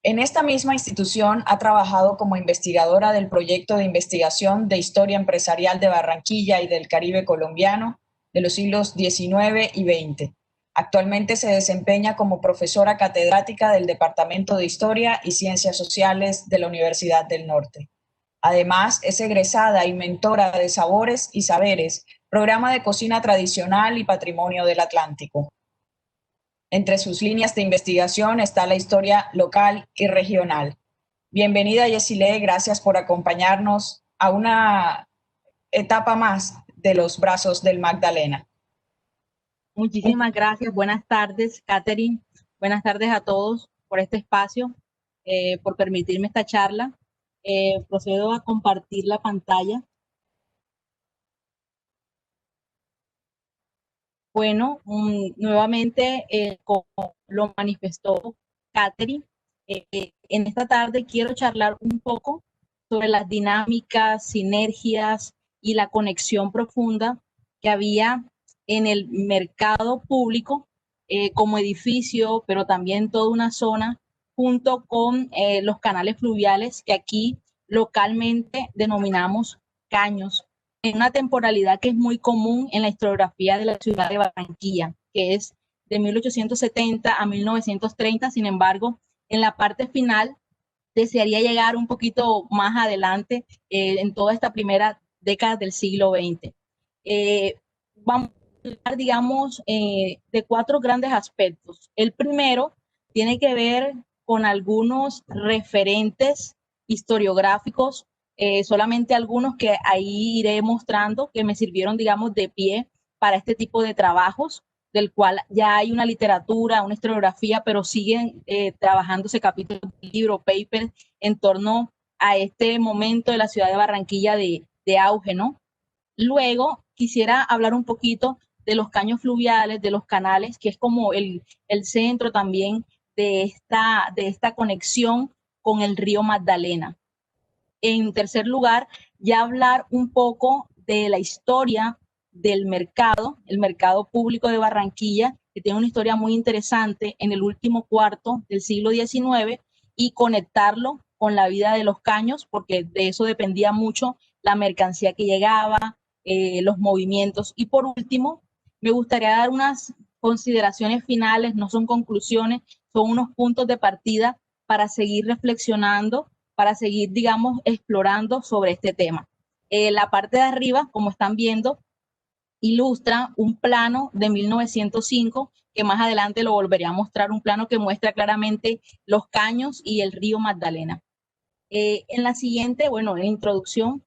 En esta misma institución ha trabajado como investigadora del proyecto de investigación de historia empresarial de Barranquilla y del Caribe colombiano de los siglos XIX y XX. Actualmente se desempeña como profesora catedrática del Departamento de Historia y Ciencias Sociales de la Universidad del Norte. Además, es egresada y mentora de Sabores y Saberes, programa de cocina tradicional y patrimonio del Atlántico. Entre sus líneas de investigación está la historia local y regional. Bienvenida, Yesile, gracias por acompañarnos a una etapa más de los brazos del Magdalena. Muchísimas gracias. Buenas tardes, Catherine. Buenas tardes a todos por este espacio, por permitirme esta charla. Procedo a compartir la pantalla. Bueno, nuevamente, como lo manifestó Catherine, en esta tarde quiero charlar un poco sobre las dinámicas, sinergias y la conexión profunda que había en el mercado público como edificio, pero también toda una zona, junto con los canales fluviales que aquí localmente denominamos caños, en una temporalidad que es muy común en la historiografía de la ciudad de Barranquilla, que es de 1870 a 1930. Sin embargo, en la parte final desearía llegar un poquito más adelante en toda esta primera década del siglo XX. Vamos a hablar, digamos, de cuatro grandes aspectos. El primero tiene que ver con algunos referentes historiográficos, solamente algunos que ahí iré mostrando que me sirvieron, digamos, de pie para este tipo de trabajos, del cual ya hay una literatura, una historiografía, pero siguen trabajándose capítulos de libro, papers, en torno a este momento de la ciudad de Barranquilla de auge, ¿no? Luego quisiera hablar un poquito de los caños fluviales, de los canales, que es como el centro también de esta conexión con el río Magdalena. En tercer lugar, ya hablar un poco de la historia del mercado, el mercado público de Barranquilla, que tiene una historia muy interesante en el último cuarto del siglo XIX, y conectarlo con la vida de los caños, porque de eso dependía mucho la mercancía que llegaba, los movimientos. Y por último, me gustaría dar unas consideraciones finales, no son conclusiones, son unos puntos de partida para seguir reflexionando, para seguir, digamos, explorando sobre este tema. La parte de arriba, como están viendo, ilustra un plano de 1905, que más adelante lo volveré a mostrar, un plano que muestra claramente los caños y el río Magdalena. En la siguiente, bueno, en la introducción,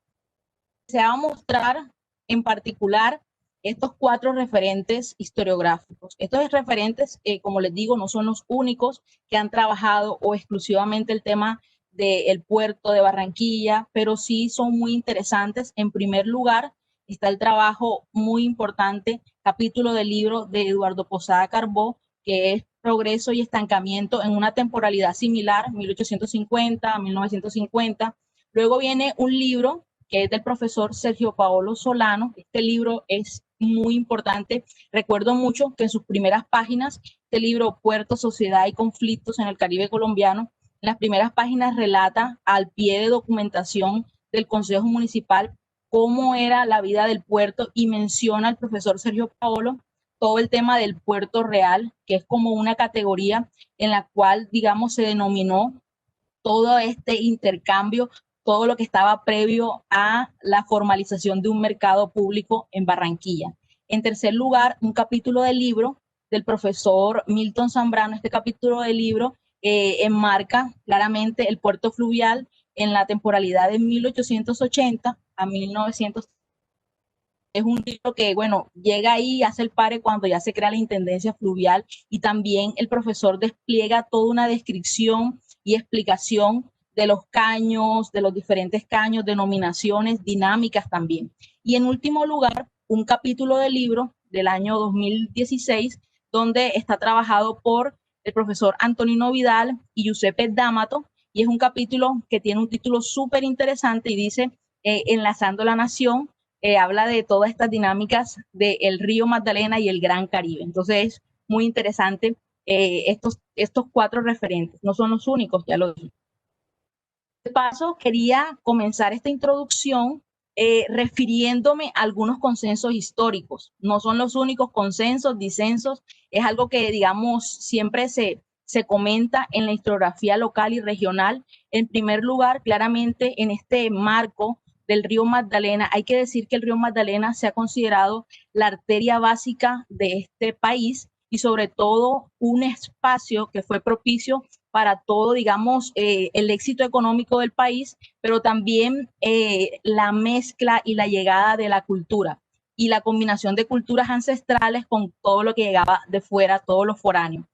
se va a mostrar en particular estos cuatro referentes historiográficos. Estos referentes, como les digo, no son los únicos que han trabajado o exclusivamente el tema del puerto de Barranquilla, pero sí son muy interesantes. En primer lugar, está el trabajo muy importante, capítulo del libro de Eduardo Posada Carbó, que es Progreso y Estancamiento en una temporalidad similar, 1850 a 1950. Luego viene un libro que es del profesor Sergio Paolo Solano. Este libro es muy importante. Recuerdo mucho que en sus primeras páginas, este libro, Puerto, Sociedad y Conflictos en el Caribe Colombiano, en las primeras páginas relata al pie de documentación del Consejo Municipal cómo era la vida del puerto, y menciona al profesor Sergio Paolo todo el tema del puerto real, que es como una categoría en la cual, digamos, se denominó todo este intercambio, todo lo que estaba previo a la formalización de un mercado público en Barranquilla. En tercer lugar, un capítulo del libro del profesor Milton Zambrano. Este capítulo del libro enmarca claramente el puerto fluvial en la temporalidad de 1880 a 1900. Es un libro que, bueno, llega ahí y hace el pare cuando ya se crea la intendencia fluvial, y también el profesor despliega toda una descripción y explicación de los caños, de los diferentes caños, denominaciones, dinámicas también. Y en último lugar, un capítulo del libro del año 2016, donde está trabajado por el profesor Antonino Vidal y Giuseppe D'Amato, y es un capítulo que tiene un título súper interesante y dice, Enlazando la Nación, habla de todas estas dinámicas del río Magdalena y el Gran Caribe. Entonces es muy interesante estos cuatro referentes. No son los únicos, ya lo dije. De paso, quería comenzar esta introducción refiriéndome a algunos consensos históricos. No son los únicos consensos, disensos, es algo que, digamos, siempre se comenta en la historiografía local y regional. En primer lugar, claramente en este marco del río Magdalena, hay que decir que el río Magdalena se ha considerado la arteria básica de este país y sobre todo un espacio que fue propicio para todo, digamos, el éxito económico del país, pero también la mezcla y la llegada de la cultura y la combinación de culturas ancestrales con todo lo que llegaba de fuera, todos los foráneos.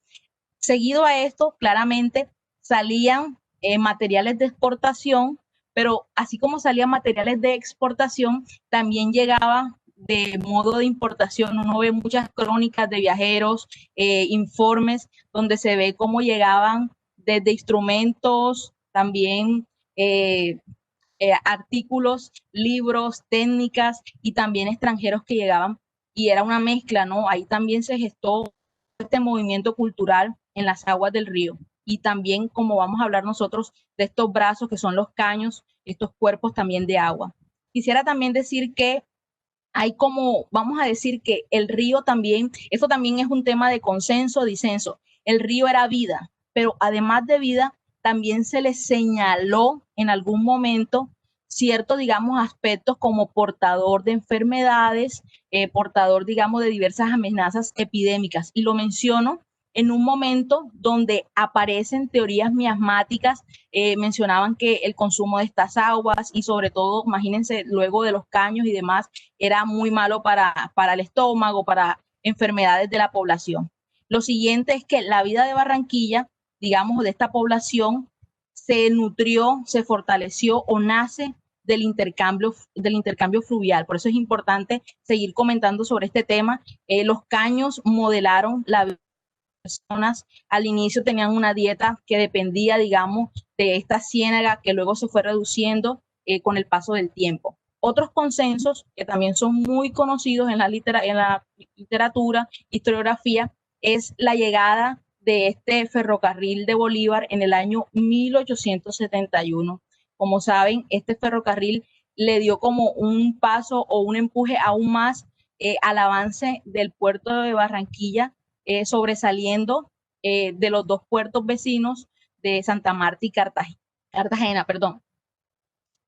Seguido a esto, claramente salían materiales de exportación, pero así como salían materiales de exportación, también llegaba de modo de importación. Uno ve muchas crónicas de viajeros, informes, donde se ve cómo llegaban desde instrumentos, también artículos, libros, técnicas y también extranjeros que llegaban y era una mezcla, ¿no? Ahí también se gestó este movimiento cultural en las aguas del río y también como vamos a hablar nosotros de estos brazos que son los caños, estos cuerpos también de agua. Quisiera también decir que hay como, vamos a decir que el río también, esto también es un tema de consenso, disenso, el río era vida, pero además de vida, también se le señaló en algún momento ciertos, digamos, aspectos como portador de enfermedades, portador, digamos, de diversas amenazas epidémicas. Y lo menciono en un momento donde aparecen teorías miasmáticas, mencionaban que el consumo de estas aguas y sobre todo, imagínense, luego de los caños y demás, era muy malo para el estómago, para enfermedades de la población. Lo siguiente es que la vida de Barranquilla, digamos, de esta población, se nutrió, se fortaleció o nace del intercambio fluvial. Por eso es importante seguir comentando sobre este tema. Los caños modelaron la vida de las personas. Al inicio tenían una dieta que dependía, digamos, de esta ciénaga que luego se fue reduciendo con el paso del tiempo. Otros consensos que también son muy conocidos en la literatura, historiografía, es la llegada de este ferrocarril de Bolívar en el año 1871. Como saben, este ferrocarril le dio como un paso o un empuje aún más al avance del puerto de Barranquilla, sobresaliendo de los dos puertos vecinos de Santa Marta y Cartagena, perdón.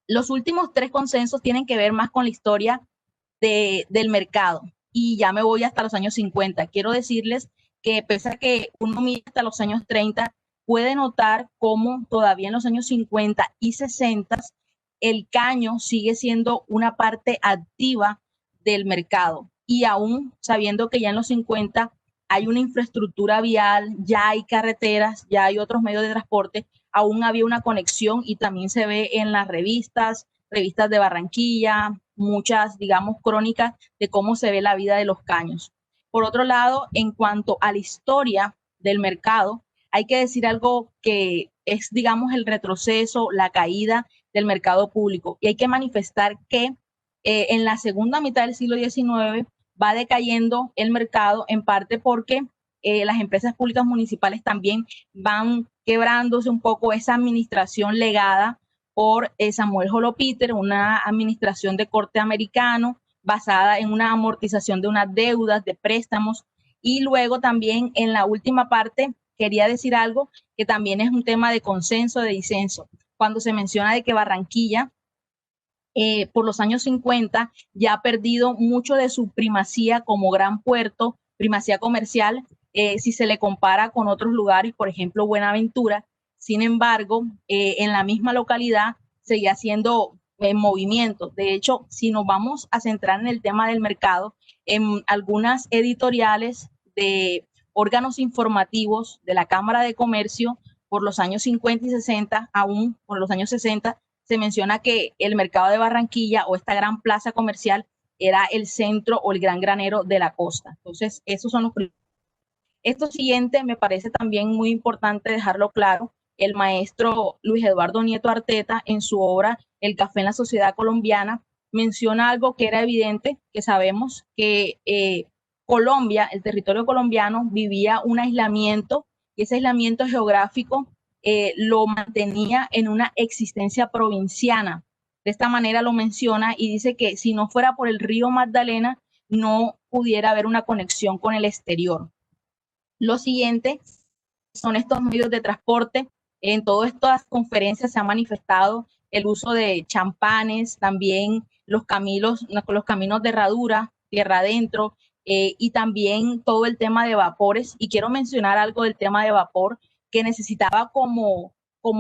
Los últimos tres consensos tienen que ver más con la historia del mercado y ya me voy hasta los años 50. Quiero decirles que pese a que uno mira hasta los años 30, puede notar cómo todavía en los años 50 y 60 el caño sigue siendo una parte activa del mercado y aún sabiendo que ya en los 50 hay una infraestructura vial, ya hay carreteras, ya hay otros medios de transporte, aún había una conexión y también se ve en las revistas de Barranquilla, muchas, digamos, crónicas de cómo se ve la vida de los caños. Por otro lado, en cuanto a la historia del mercado, hay que decir algo que es, digamos, el retroceso, la caída del mercado público. Y hay que manifestar que en la segunda mitad del siglo XIX va decayendo el mercado, en parte porque las empresas públicas municipales también van quebrándose un poco esa administración legada por Samuel Holopiter, una administración de corte americano basada en una amortización de unas deudas, de préstamos. Y luego también en la última parte quería decir algo que también es un tema de consenso, de disenso. Cuando se menciona de que Barranquilla por los años 50 ya ha perdido mucho de su primacía como gran puerto, primacía comercial, si se le compara con otros lugares, por ejemplo, Buenaventura. Sin embargo, en la misma localidad seguía haciendo movimiento. De hecho, si nos vamos a centrar en el tema del mercado, en algunas editoriales de órganos informativos de la Cámara de Comercio por los años 50 y 60, aún por los años 60, se menciona que el mercado de Barranquilla o esta gran plaza comercial era el centro o el gran granero de la costa. Entonces, esos son los primeros. Esto siguiente me parece también muy importante dejarlo claro. El maestro Luis Eduardo Nieto Arteta, en su obra El café en la sociedad colombiana, menciona algo que era evidente, que sabemos que Colombia, el territorio colombiano, vivía un aislamiento y ese aislamiento geográfico lo mantenía en una existencia provinciana. De esta manera lo menciona y dice que si no fuera por el río Magdalena, no pudiera haber una conexión con el exterior. Lo siguiente son estos medios de transporte. En todas estas conferencias se ha manifestado el uso de champanes, también los caminos de herradura, tierra adentro, y también todo el tema de vapores. Y quiero mencionar algo del tema de vapor, que necesitaba como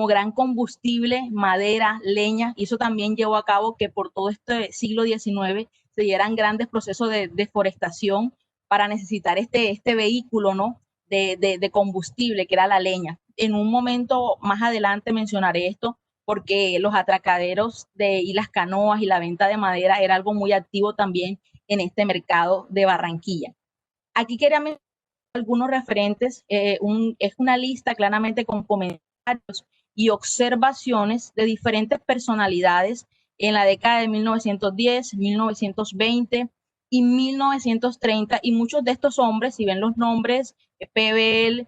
gran combustible madera, leña, y eso también llevó a cabo que por todo este siglo XIX se dieran grandes procesos de deforestación para necesitar este vehículo, ¿no? De combustible, que era la leña. En un momento más adelante mencionaré esto, porque los atracaderos y las canoas y la venta de madera era algo muy activo también en este mercado de Barranquilla. Aquí quería mencionar algunos referentes, es una lista claramente con comentarios y observaciones de diferentes personalidades en la década de 1910, 1920 y 1930, y muchos de estos hombres, si ven los nombres, PBL,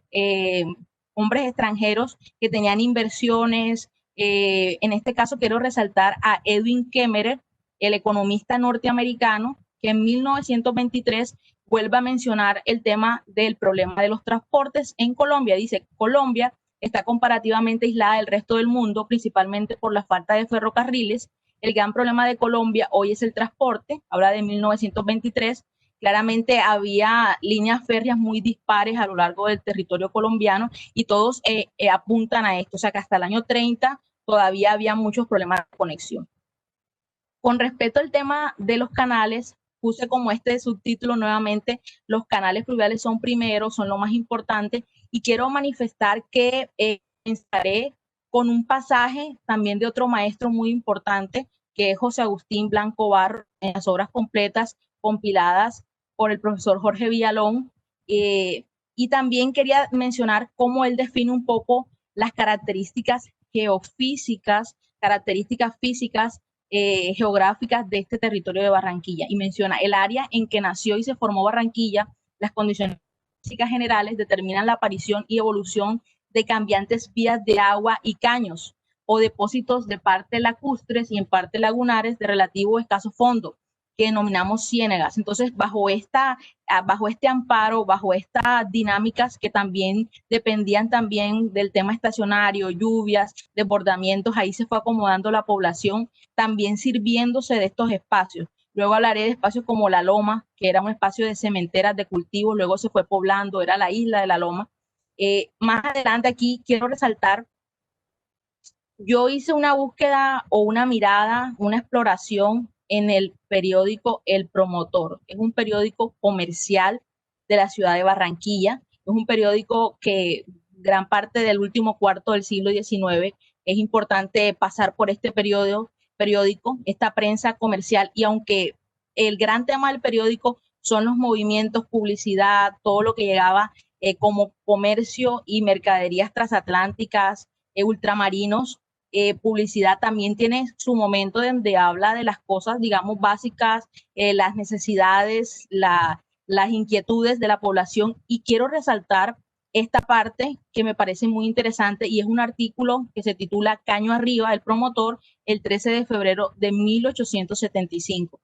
hombres extranjeros que tenían inversiones, en este caso quiero resaltar a Edwin Kemmerer, el economista norteamericano, que en 1923 vuelve a mencionar el tema del problema de los transportes en Colombia. Dice, Colombia está comparativamente aislada del resto del mundo, principalmente por la falta de ferrocarriles. El gran problema de Colombia hoy es el transporte, habla de 1923. Claramente había líneas férreas muy dispares a lo largo del territorio colombiano y todos apuntan a esto, o sea que hasta el año 30 todavía había muchos problemas de conexión. Con respecto al tema de los canales, puse como este subtítulo nuevamente, los canales fluviales son primero, son lo más importante, y quiero manifestar que comenzaré con un pasaje también de otro maestro muy importante, que es José Agustín Blanco Barro, en las obras completas compiladas por el profesor Jorge Villalón, y también quería mencionar cómo él define un poco las características geofísicas, características físicas geográficas de este territorio de Barranquilla, y menciona el área en que nació y se formó Barranquilla, las condiciones físicas generales determinan la aparición y evolución de cambiantes vías de agua y caños o depósitos de parte lacustres y en parte lagunares de relativo escaso fondo, que denominamos ciénegas. Entonces, bajo este amparo, bajo estas dinámicas que también dependían también del tema estacionario, lluvias, desbordamientos, ahí se fue acomodando la población, también sirviéndose de estos espacios. Luego hablaré de espacios como La Loma, que era un espacio de cementeras, de cultivos, luego se fue poblando, era la isla de La Loma. Más adelante aquí quiero resaltar, yo hice una búsqueda o una mirada, una exploración en el periódico El Promotor. Es un periódico comercial de la ciudad de Barranquilla. Es un periódico que gran parte del último cuarto del siglo XIX es importante pasar por este periódico, esta prensa comercial, y aunque el gran tema del periódico son los movimientos, publicidad, todo lo que llegaba como comercio y mercaderías transatlánticas, ultramarinos, publicidad también tiene su momento donde habla de las cosas, digamos, básicas, las necesidades, las inquietudes de la población, y quiero resaltar esta parte que me parece muy interesante, y es un artículo que se titula Caño Arriba, el promotor, el 13 de febrero de 1875.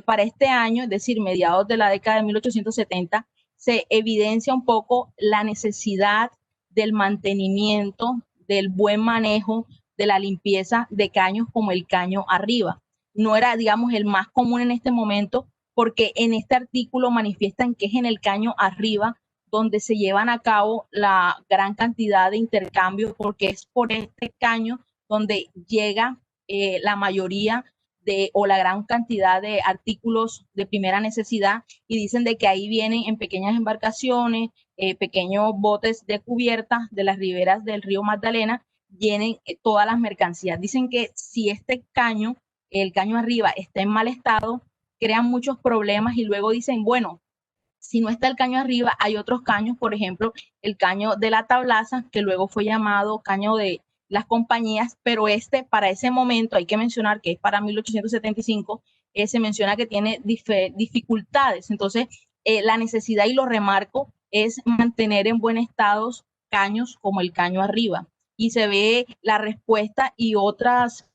Para este año, es decir, mediados de la década de 1870, se evidencia un poco la necesidad del mantenimiento, del buen manejo, de la limpieza de caños como el caño arriba. No era, digamos, el más común en este momento, porque en este artículo manifiestan que es en el caño arriba donde se llevan a cabo la gran cantidad de intercambios, porque es por este caño donde llega la mayoría o la gran cantidad de artículos de primera necesidad, y dicen de que ahí vienen en pequeñas embarcaciones, pequeños botes de cubierta de las riberas del río Magdalena, vienen todas las mercancías. Dicen que si este caño, el caño arriba, está en mal estado, crean muchos problemas, y luego dicen, bueno, si no está el caño arriba, hay otros caños, por ejemplo, el caño de la Tablaza, que luego fue llamado caño de las compañías, pero para ese momento, hay que mencionar que es para 1875, se menciona que tiene dificultades. Entonces, la necesidad, y lo remarco, es mantener en buen estado caños como el Caño Arriba. Y se ve la respuesta y otras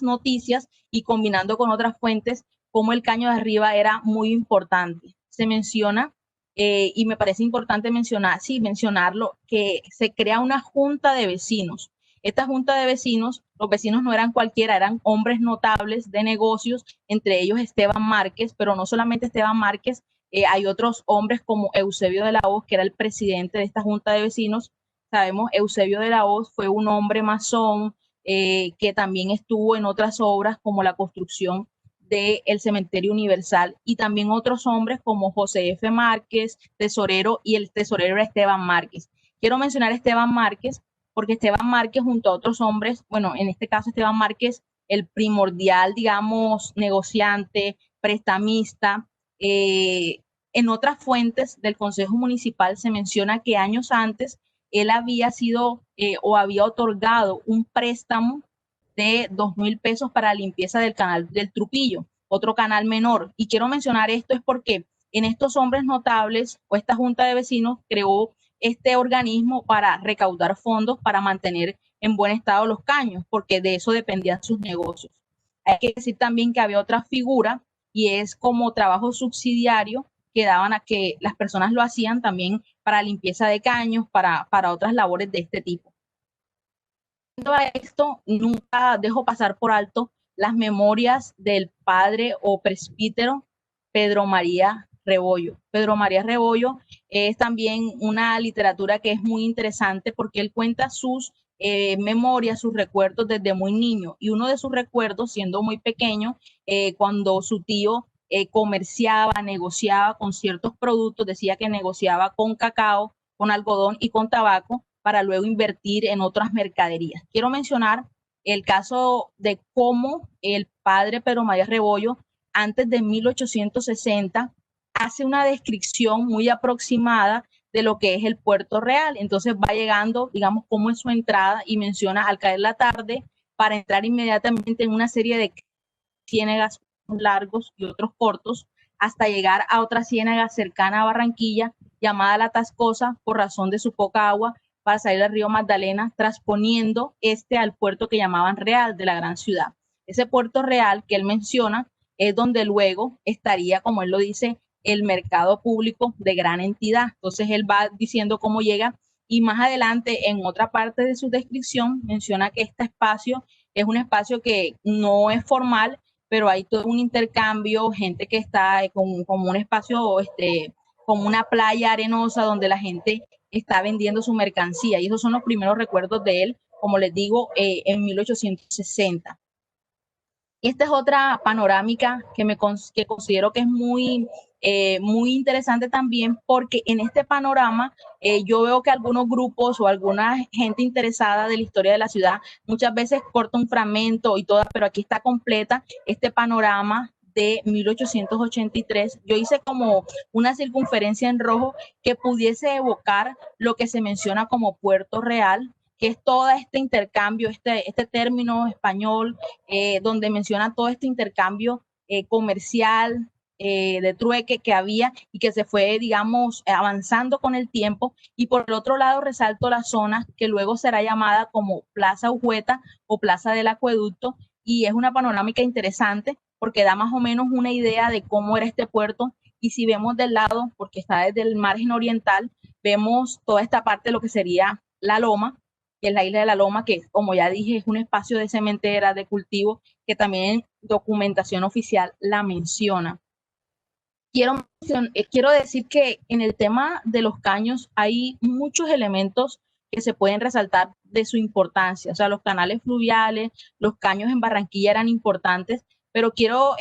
noticias, y combinando con otras fuentes, como el Caño de Arriba era muy importante. Se menciona, y me parece importante mencionarlo, que se crea una junta de vecinos. Esta junta de vecinos, los vecinos no eran cualquiera, eran hombres notables de negocios, entre ellos Esteban Márquez, pero no solamente Esteban Márquez, hay otros hombres como Eusebio de la Hoz, que era el presidente de esta junta de vecinos. Sabemos, Eusebio de la Hoz fue un hombre masón, que también estuvo en otras obras como la construcción del Cementerio Universal, y también otros hombres como José F. Márquez, tesorero, y el tesorero era Esteban Márquez. Quiero mencionar a Esteban Márquez porque Esteban Márquez, junto a otros hombres, bueno, en este caso Esteban Márquez, el primordial, digamos, negociante, prestamista. En otras fuentes del Consejo Municipal se menciona que años antes él había sido o había otorgado un préstamo de 2,000 pesos para la limpieza del canal del Trupillo, otro canal menor. Y quiero mencionar esto es porque en estos hombres notables, o esta junta de vecinos creó este organismo para recaudar fondos para mantener en buen estado los caños, porque de eso dependían sus negocios. Hay que decir también que había otra figura, y es como trabajo subsidiario que daban a que las personas lo hacían también para limpieza de caños, para otras labores de este tipo. A esto, nunca dejo pasar por alto las memorias del padre o presbítero Pedro María Rebollo. Pedro María Rebollo es también una literatura que es muy interesante porque él cuenta sus memorias, sus recuerdos desde muy niño, y uno de sus recuerdos, siendo muy pequeño, cuando su tío comerciaba, negociaba con ciertos productos, decía que negociaba con cacao, con algodón y con tabaco, para luego invertir en otras mercaderías. Quiero mencionar el caso de cómo el padre Pedro María Rebollo, antes de 1860, hace una descripción muy aproximada de lo que es el Puerto Real. Entonces va llegando, digamos, cómo es su entrada, y menciona al caer la tarde para entrar inmediatamente en una serie de ciénagas largos y otros cortos, hasta llegar a otra ciénaga cercana a Barranquilla, llamada La Tascosa, por razón de su poca agua, para salir al río Magdalena, transponiendo al puerto que llamaban Real, de la gran ciudad. Ese puerto Real que él menciona es donde luego estaría, como él lo dice, el mercado público de gran entidad. Entonces él va diciendo cómo llega, y más adelante, en otra parte de su descripción, menciona que este espacio es un espacio que no es formal, pero hay todo un intercambio, gente que está como un espacio, como una playa arenosa donde la gente está vendiendo su mercancía, y esos son los primeros recuerdos de él, como les digo, en 1860. Y esta es otra panorámica que considero que es muy interesante también, porque en este panorama yo veo que algunos grupos o alguna gente interesada de la historia de la ciudad muchas veces corta un fragmento y toda, pero aquí está completa este panorama de 1883. Yo hice como una circunferencia en rojo que pudiese evocar lo que se menciona como Puerto Real, que es todo este intercambio, este término español, donde menciona todo este intercambio comercial, de trueque que había, y que se fue, digamos, avanzando con el tiempo. Y por el otro lado resalto la zona que luego será llamada como Plaza Ujueta o Plaza del Acueducto, y es una panorámica interesante porque da más o menos una idea de cómo era este puerto. Y si vemos del lado, porque está desde el margen oriental, vemos toda esta parte de lo que sería la Loma, que es la isla de la Loma, que como ya dije es un espacio de cementera, de cultivo, que también documentación oficial la menciona. Quiero decir que en el tema de los caños hay muchos elementos que se pueden resaltar de su importancia. O sea, los canales fluviales, los caños en Barranquilla eran importantes, pero quiero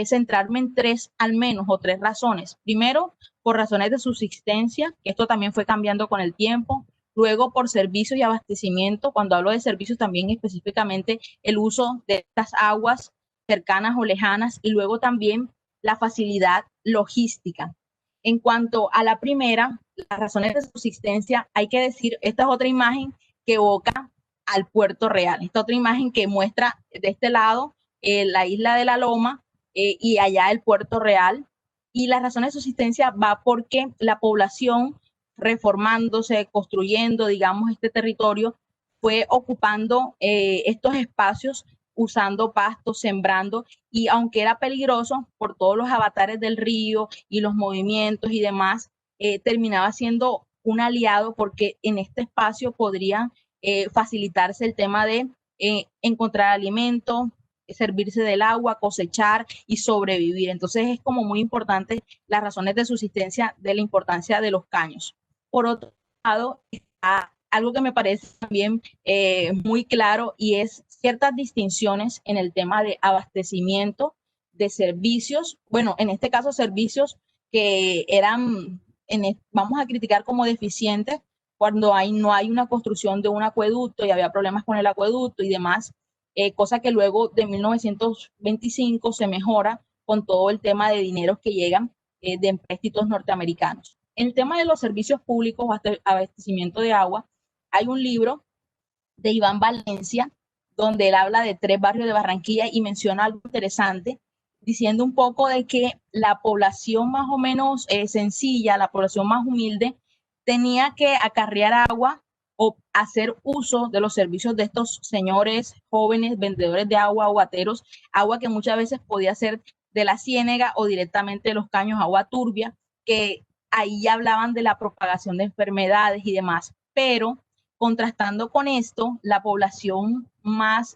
centrarme en tres al menos, o tres razones. Primero, por razones de subsistencia, que esto también fue cambiando con el tiempo. Luego, por servicios y abastecimiento. Cuando hablo de servicios, también específicamente el uso de estas aguas cercanas o lejanas. Y luego también la facilidad logística. En cuanto a la primera, las razones de subsistencia, hay que decir, esta es otra imagen que evoca al Puerto Real. Esta otra imagen que muestra de este lado la isla de la Loma, y allá el Puerto Real. Y la razón de subsistencia va porque la población, reformándose, construyendo, digamos, este territorio, fue ocupando estos espacios, usando pastos, sembrando, y aunque era peligroso por todos los avatares del río y los movimientos y demás, terminaba siendo un aliado porque en este espacio podría facilitarse el tema de encontrar alimento, servirse del agua, cosechar y sobrevivir. Entonces es como muy importante las razones de subsistencia de la importancia de los caños. Por otro lado, está algo que me parece también muy claro, y es ciertas distinciones en el tema de abastecimiento de servicios, bueno, en este caso servicios que eran, vamos a criticar como deficientes cuando no hay una construcción de un acueducto y había problemas con el acueducto y demás, cosa que luego de 1925 se mejora con todo el tema de dineros que llegan de empréstitos norteamericanos. En el tema de los servicios públicos, abastecimiento de agua, hay un libro de Iván Valencia donde él habla de 3 barrios de Barranquilla y menciona algo interesante, diciendo un poco de que la población más o menos sencilla, la población más humilde, tenía que acarrear agua o hacer uso de los servicios de estos señores jóvenes vendedores de agua, aguateros, agua que muchas veces podía ser de la ciénega o directamente de los caños, agua turbia, que ahí ya hablaban de la propagación de enfermedades y demás. Pero contrastando con esto, la población más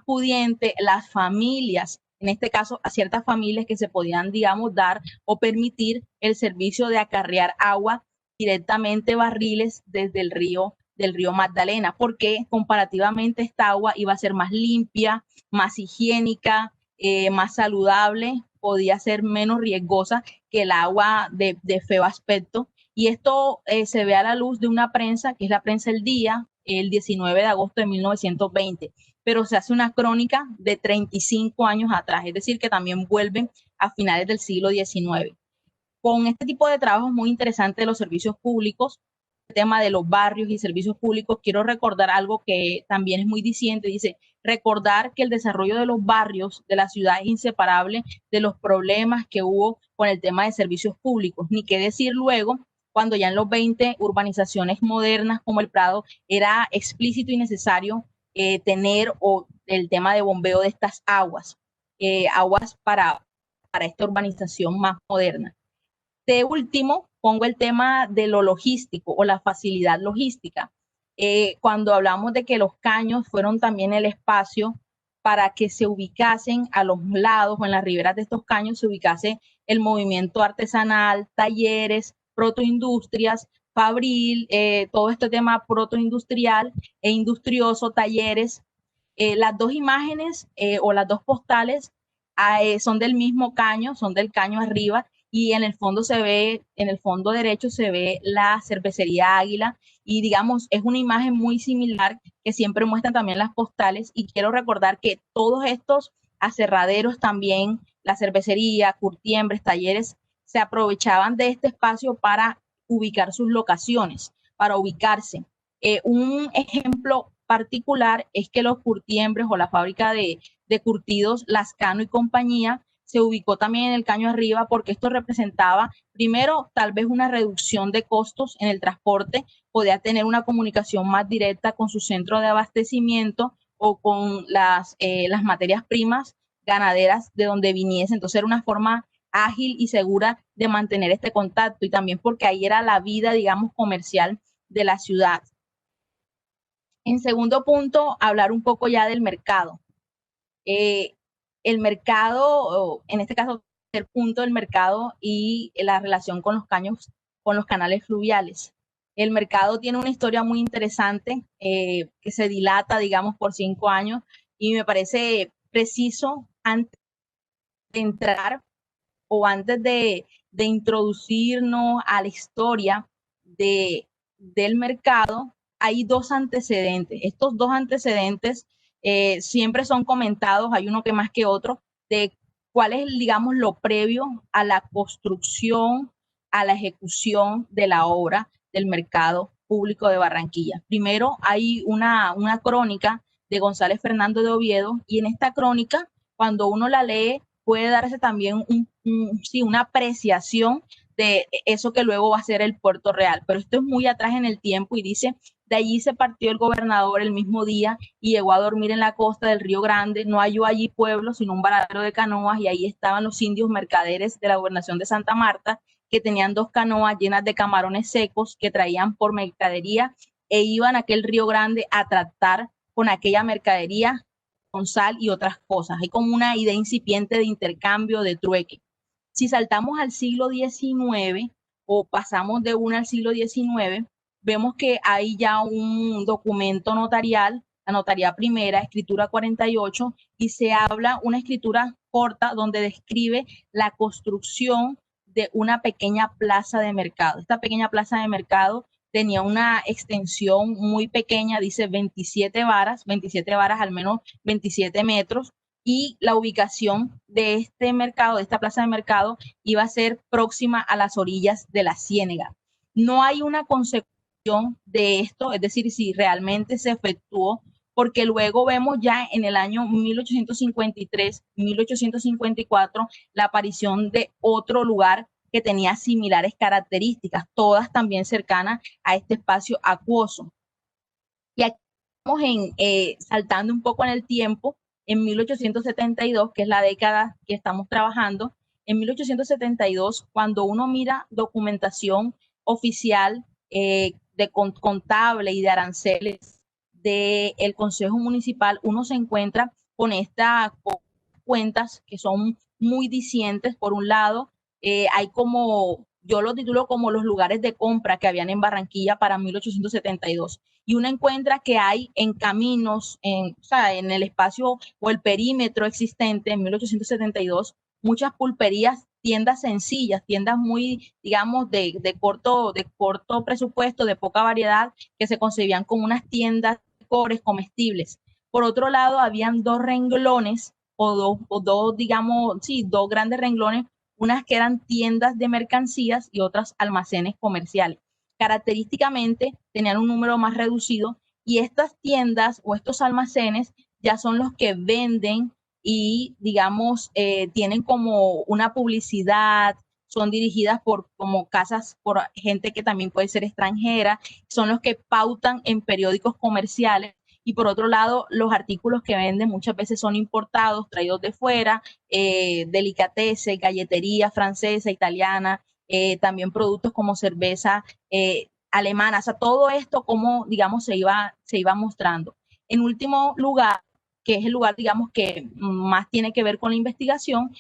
pudiente, las familias, en este caso a ciertas familias que se podían, digamos, dar o permitir el servicio de acarrear agua directamente barriles desde del río Magdalena, porque comparativamente esta agua iba a ser más limpia, más higiénica, más saludable, podía ser menos riesgosa que el agua de feo aspecto. Y esto se ve a la luz de una prensa, que es la prensa El Día, el 19 de agosto de 1920, pero se hace una crónica de 35 años atrás, es decir, que también vuelven a finales del siglo XIX. Con este tipo de trabajos muy interesantes de los servicios públicos, el tema de los barrios y servicios públicos, quiero recordar algo que también es muy diciente, dice, recordar que el desarrollo de los barrios de la ciudad es inseparable de los problemas que hubo con el tema de servicios públicos, ni qué decir luego cuando ya en los 20 urbanizaciones modernas como el Prado era explícito y necesario tener el tema de bombeo de estas aguas para esta urbanización más moderna. De último, pongo el tema de lo logístico o la facilidad logística. Cuando hablamos de que los caños fueron también el espacio para que se ubicasen a los lados o en las riberas de estos caños, se ubicase el movimiento artesanal, talleres, protoindustrias, fabril, todo este tema protoindustrial e industrioso, talleres. Las dos imágenes o las dos postales son del mismo caño, son del caño arriba, y en el fondo se ve, en el fondo derecho se ve la cervecería Águila, y digamos, es una imagen muy similar que siempre muestran también las postales, y quiero recordar que todos estos aserraderos también, la cervecería, curtiembres, talleres, se aprovechaban de este espacio para ubicar sus locaciones, para ubicarse. Un ejemplo particular es que los curtiembres o la fábrica de curtidos Lascano y compañía se ubicó también en el caño arriba porque esto representaba, primero, tal vez una reducción de costos en el transporte, podía tener una comunicación más directa con su centro de abastecimiento o con las materias primas ganaderas de donde viniese. Entonces era una forma ágil y segura de mantener este contacto, y también porque ahí era la vida, digamos, comercial de la ciudad. En segundo punto, hablar un poco ya del mercado. El mercado, en este caso, el punto del mercado y la relación con los caños, con los canales fluviales. El mercado tiene una historia muy interesante que se dilata, digamos, por 5 años, y me parece preciso antes de entrar o antes de introducirnos a la historia del mercado, hay 2 antecedentes. Estos 2 antecedentes siempre son comentados, hay uno que más que otro, de cuál es, digamos, lo previo a la construcción, a la ejecución de la obra del mercado público de Barranquilla. Primero hay una crónica de González Fernando de Oviedo, y en esta crónica, cuando uno la lee, puede darse también sí, una apreciación de eso que luego va a ser el Puerto Real. Pero esto es muy atrás en el tiempo y dice, de allí se partió el gobernador el mismo día y llegó a dormir en la costa del Río Grande, no halló allí pueblo, sino un varadero de canoas, y ahí estaban los indios mercaderes de la gobernación de Santa Marta, que tenían 2 canoas llenas de camarones secos que traían por mercadería e iban a aquel Río Grande a tratar con aquella mercadería con sal y otras cosas. Hay como una idea incipiente de intercambio, de trueque. Si saltamos al siglo XIX o pasamos de una al siglo XIX, vemos que hay ya un documento notarial, la notaría primera, escritura 48, y se habla una escritura corta donde describe la construcción de una pequeña plaza de mercado. Esta pequeña plaza de mercado tenía una extensión muy pequeña, dice 27 varas al menos 27 metros, y la ubicación de este mercado, de esta plaza de mercado, iba a ser próxima a las orillas de la Ciénega. No hay una consecución de esto, es decir, si realmente se efectuó, porque luego vemos ya en el año 1853, 1854, la aparición de otro lugar que tenía similares características, todas también cercanas a este espacio acuoso. Y aquí estamos saltando un poco en el tiempo, en 1872, que es la década que estamos trabajando. En 1872, cuando uno mira documentación oficial de contable y de aranceles del Consejo Municipal, uno se encuentra con estas cuentas que son muy dicientes. Por un lado, hay como, yo lo titulo como los lugares de compra que habían en Barranquilla para 1872. Y uno encuentra que hay en caminos, o sea, en el espacio o el perímetro existente en 1872, muchas pulperías, tiendas sencillas, tiendas muy, digamos, de corto presupuesto, de poca variedad, que se concebían como unas tiendas de licores comestibles. Por otro lado, habían 2 renglones o dos, digamos, sí, 2 grandes renglones, unas que eran tiendas de mercancías y otras almacenes comerciales. Característicamente tenían un número más reducido, y estas tiendas o estos almacenes ya son los que venden y, digamos, tienen como una publicidad, son dirigidas por como casas, por gente que también puede ser extranjera, son los que pautan en periódicos comerciales. Y por otro lado, los artículos que venden muchas veces son importados, traídos de fuera, delicatessen, galletería francesa, italiana, también productos como cerveza alemana. O sea, todo esto como, digamos, se iba mostrando. En último lugar, que es el lugar, digamos, que más tiene que ver con la investigación,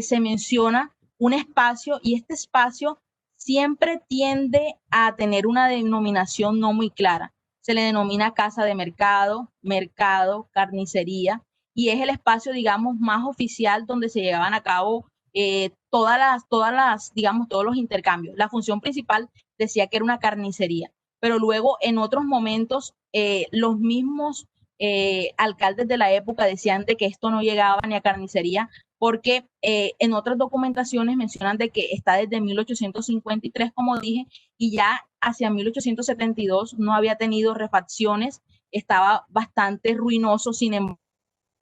se menciona un espacio, y este espacio siempre tiende a tener una denominación no muy clara. Se le denomina casa de mercado, mercado, carnicería, y es el espacio, digamos, más oficial donde se llevaban a cabo digamos, todos los intercambios. La función principal decía que era una carnicería, pero luego en otros momentos los mismos alcaldes de la época decían de que esto no llegaba ni a carnicería, porque en otras documentaciones mencionan de que está desde 1853, como dije, y ya hacia 1872 no había tenido refacciones, estaba bastante ruinoso, sin embargo,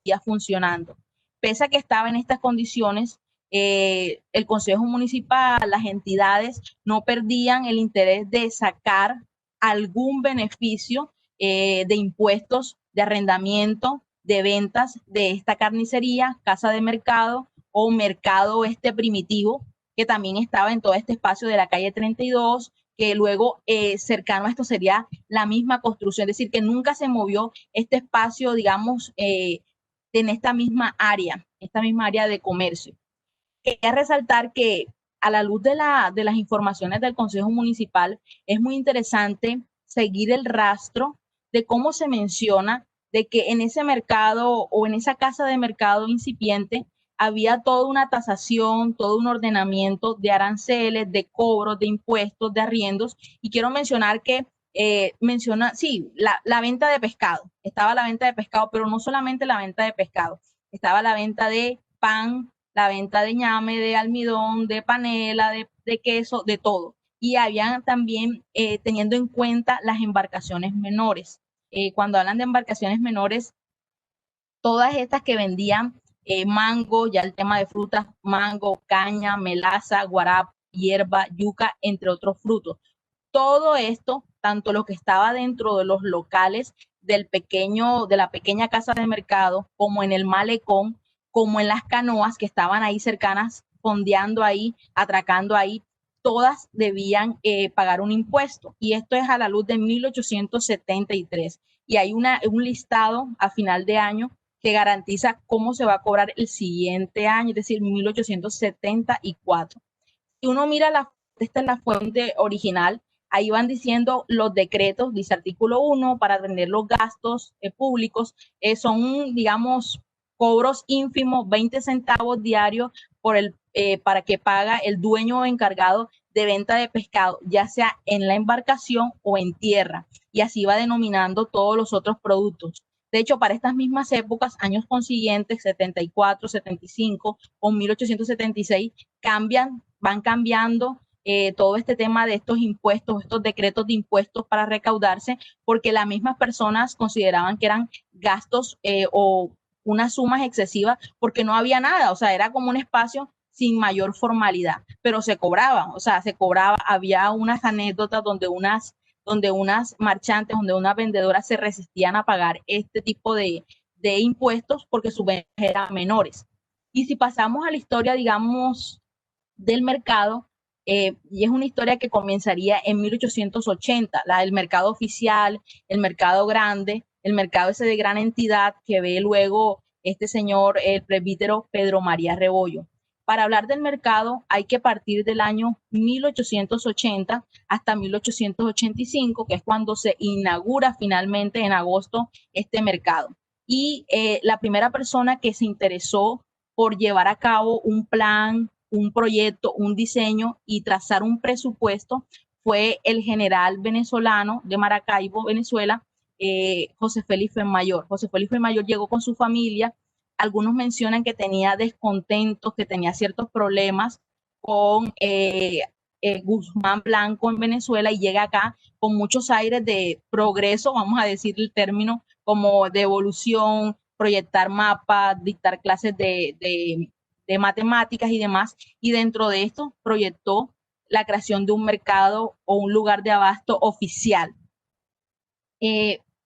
ya funcionando. Pese a que estaba en estas condiciones, el Consejo Municipal, las entidades no perdían el interés de sacar algún beneficio de impuestos, de arrendamiento, de ventas de esta carnicería, casa de mercado o mercado primitivo, que también estaba en todo este espacio de la calle 32, que luego cercano a esto sería la misma construcción, es decir, que nunca se movió este espacio, digamos, en esta misma área de comercio. Quería resaltar que a la luz de las informaciones del Consejo Municipal, es muy interesante seguir el rastro de cómo se menciona de que en ese mercado o en esa casa de mercado incipiente había toda una tasación, todo un ordenamiento de aranceles, de cobros, de impuestos, de arriendos. Y quiero mencionar que menciona, sí, la venta de pescado. Estaba la venta de pescado, pero no solamente la venta de pescado. Estaba la venta de pan, la venta de ñame, de almidón, de panela, de queso, de todo. Y habían también, teniendo en cuenta las embarcaciones menores. Cuando hablan de embarcaciones menores, todas estas que vendían mango, ya el tema de frutas, mango, caña, melaza, guarapa, hierba, yuca, entre otros frutos. Todo esto, tanto lo que estaba dentro de los locales de la pequeña casa de mercado, como en el malecón, como en las canoas que estaban ahí cercanas, fondeando ahí, atracando ahí, todas debían pagar un impuesto. Y esto es a la luz de 1873. Y hay un listado a final de año que garantiza cómo se va a cobrar el siguiente año, es decir, 1874. Si uno mira esta es la fuente original, ahí van diciendo los decretos, dice artículo 1, para atender los gastos públicos, son, digamos, cobros ínfimos, 20 centavos diarios para que paga el dueño o encargado de venta de pescado, ya sea en la embarcación o en tierra, y así va denominando todos los otros productos. De hecho, para estas mismas épocas, años consiguientes, 74, 75 o 1876, van cambiando todo este tema de estos impuestos, estos decretos de impuestos para recaudarse, porque las mismas personas consideraban que eran gastos o unas sumas excesivas porque no había nada, o sea, era como un espacio sin mayor formalidad, pero se cobraba, o sea, se cobraba, había unas anécdotas donde unas marchantes, donde unas vendedoras se resistían a pagar este tipo de impuestos porque sus ventas eran menores. Y si pasamos a la historia, digamos, del mercado, y es una historia que comenzaría en 1880, la del mercado oficial, el mercado grande, el mercado ese de gran entidad que ve luego este señor, el presbítero Pedro María Rebollo. Para hablar del mercado hay que partir del año 1880 hasta 1885, que es cuando se inaugura finalmente en agosto este mercado. Y la primera persona que se interesó por llevar a cabo un plan, un proyecto, un diseño y trazar un presupuesto fue el general venezolano de Maracaibo, Venezuela, José Felipe Mayor. José Felipe Mayor llegó con su familia. Algunos mencionan que tenía descontentos, que tenía ciertos problemas con Guzmán Blanco en Venezuela y llega acá con muchos aires de progreso, vamos a decir el término, como de evolución, proyectar mapas, dictar clases de matemáticas y demás, y dentro de esto proyectó la creación de un mercado o un lugar de abasto oficial.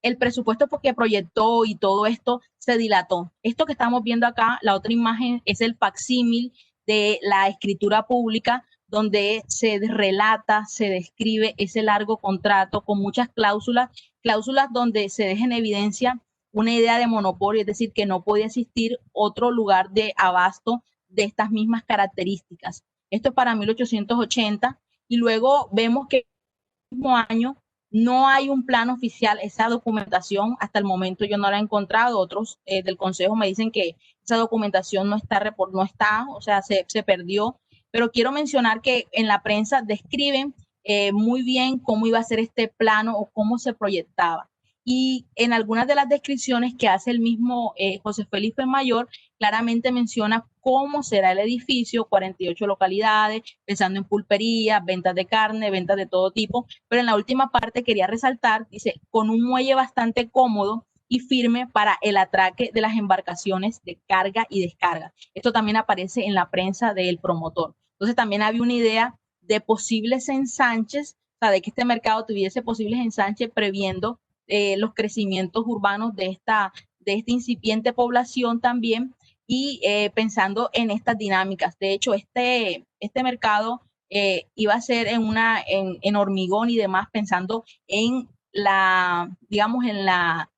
El presupuesto que proyectó y todo esto se dilató. Esto que estamos viendo acá, la otra imagen, es el facsímil de la escritura pública, donde se relata, se describe ese largo contrato con muchas cláusulas, cláusulas donde se deja en evidencia una idea de monopolio, es decir, que no podía existir otro lugar de abasto de estas mismas características. Esto es para 1880 y luego vemos que el mismo año no hay un plan oficial, esa documentación hasta el momento yo no la he encontrado, otros del consejo me dicen que esa documentación no está, o sea, se perdió, pero quiero mencionar que en la prensa describen muy bien cómo iba a ser este plano o cómo se proyectaba. Y en algunas de las descripciones que hace el mismo José Felipe Mayor, claramente menciona cómo será el edificio, 48 localidades, pensando en pulperías, ventas de carne, ventas de todo tipo, pero en la última parte quería resaltar, dice, con un muelle bastante cómodo y firme para el atraque de las embarcaciones de carga y descarga. Esto también aparece en la prensa del promotor. Entonces también había una idea de posibles ensanches, o sea, de que este mercado tuviese posibles ensanches previendo los crecimientos urbanos de esta incipiente población también y pensando en estas dinámicas. De hecho, este mercado iba a ser en hormigón y demás, pensando en digamos, en la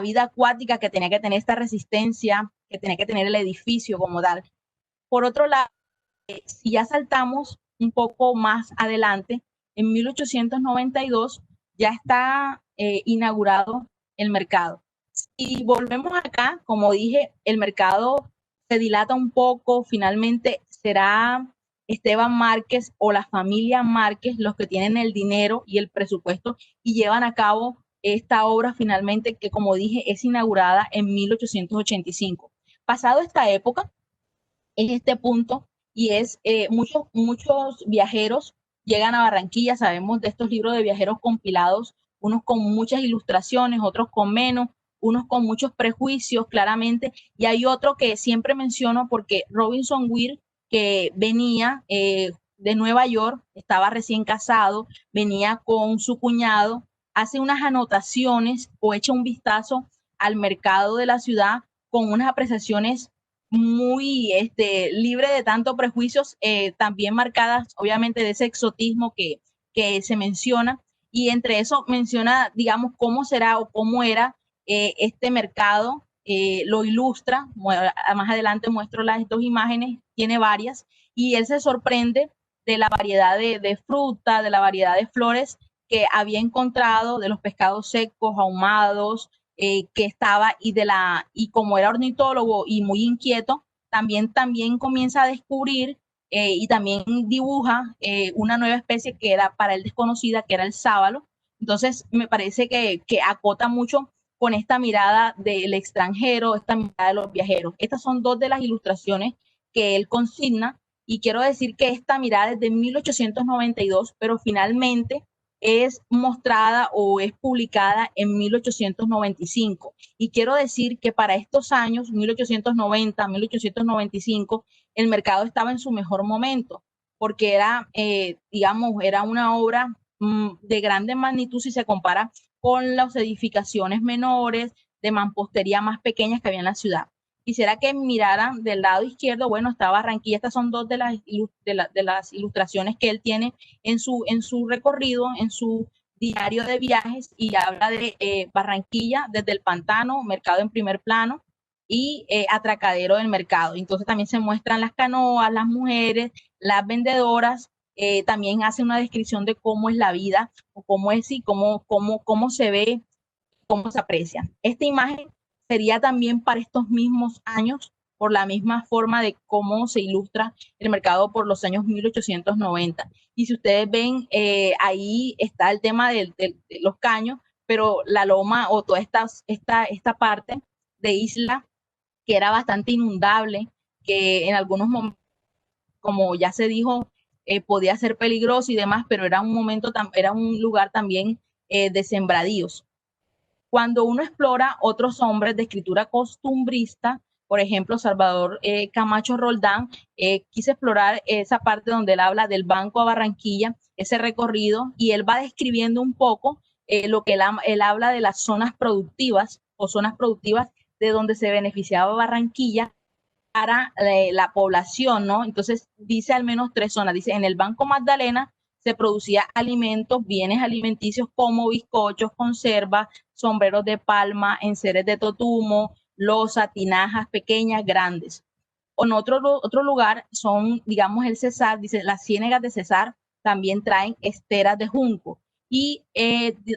vida acuática que tenía que tener esta resistencia, que tenía que tener el edificio como tal. Por otro lado, si ya saltamos un poco más adelante, en 1892 ya está inaugurado el mercado. Si volvemos acá, como dije, el mercado se dilata un poco, finalmente será Esteban Márquez o la familia Márquez los que tienen el dinero y el presupuesto y llevan a cabo esta obra finalmente que, como dije, es inaugurada en 1885. Pasado esta época, en este punto, y es muchos viajeros llegan a Barranquilla, sabemos de estos libros de viajeros compilados, unos con muchas ilustraciones, otros con menos, unos con muchos prejuicios, claramente, y hay otro que siempre menciono porque Robinson Weir, que venía de Nueva York, estaba recién casado, venía con su cuñado, hace unas anotaciones o echa un vistazo al mercado de la ciudad con unas apreciaciones muy libre de tantos prejuicios, también marcadas obviamente de ese exotismo que se menciona, y entre eso menciona, digamos, cómo será o cómo era este mercado, lo ilustra, más adelante muestro las dos imágenes, tiene varias, y él se sorprende de la variedad de fruta, de la variedad de flores que había encontrado, de los pescados secos, ahumados, que estaba, y como era ornitólogo y muy inquieto, también comienza a descubrir y también dibuja una nueva especie que era para él desconocida, que era el sábalo. Entonces me parece que acota mucho con esta mirada del extranjero, esta mirada de los viajeros. Estas son dos de las ilustraciones que él consigna, y quiero decir que esta mirada es de 1892, pero finalmente es mostrada o es publicada en 1895. Y quiero decir que para estos años, 1890, 1895, el mercado estaba en su mejor momento, porque era, digamos, era una obra de grande magnitud si se compara con las edificaciones menores, de mampostería más pequeñas que había en la ciudad. Quisiera que miraran del lado izquierdo, bueno, está Barranquilla, estas son dos de las ilustraciones que él tiene en su recorrido, en su diario de viajes, y habla de Barranquilla desde el pantano, mercado en primer plano, y atracadero del mercado. Entonces también se muestran las canoas, las mujeres, las vendedoras, también hace una descripción de cómo es la vida, o cómo es y cómo se ve, cómo se aprecia. Esta imagen sería también para estos mismos años, por la misma forma de cómo se ilustra el mercado por los años 1890. Y si ustedes ven, ahí está el tema de los caños, pero la loma o toda esta parte de isla, que era bastante inundable, que en algunos momentos, como ya se dijo, podía ser peligroso y demás, pero era era un lugar también de sembradíos. Cuando uno explora otros hombres de escritura costumbrista, por ejemplo, Salvador Camacho Roldán, quise explorar esa parte donde él habla del Banco a Barranquilla, ese recorrido, y él va describiendo un poco lo que él habla de las zonas productivas o zonas productivas de donde se beneficiaba Barranquilla para la población, ¿no? Entonces dice al menos tres zonas. Dice, en el Banco Magdalena se producía alimentos, bienes alimenticios como bizcochos, conservas, sombreros de palma, enseres de totumo, loza, tinajas pequeñas, grandes. En otro lugar son, digamos, el Cesar, dice, las ciénegas de Cesar también traen esteras de junco. Y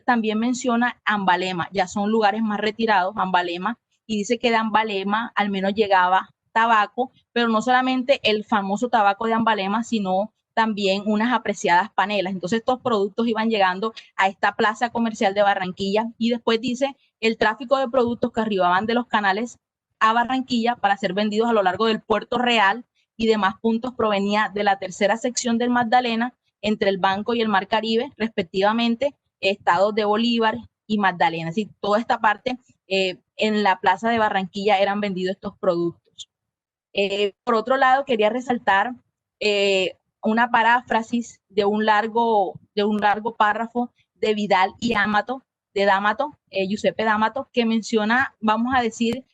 también menciona Ambalema, ya son lugares más retirados, Ambalema, y dice que de Ambalema al menos llegaba tabaco, pero no solamente el famoso tabaco de Ambalema, sino también unas apreciadas panelas. Entonces estos productos iban llegando a esta plaza comercial de Barranquilla, y después dice el tráfico de productos que arribaban de los canales a Barranquilla para ser vendidos a lo largo del Puerto Real y demás puntos provenía de la tercera sección del Magdalena, entre el Banco y el Mar Caribe, respectivamente, estados de Bolívar y Magdalena. Así, toda esta parte en la plaza de Barranquilla eran vendidos estos productos. Por otro lado, quería resaltar una paráfrasis de un largo párrafo de Vidal y Amato, de D'Amato, Giuseppe D'Amato, que menciona, vamos a decir,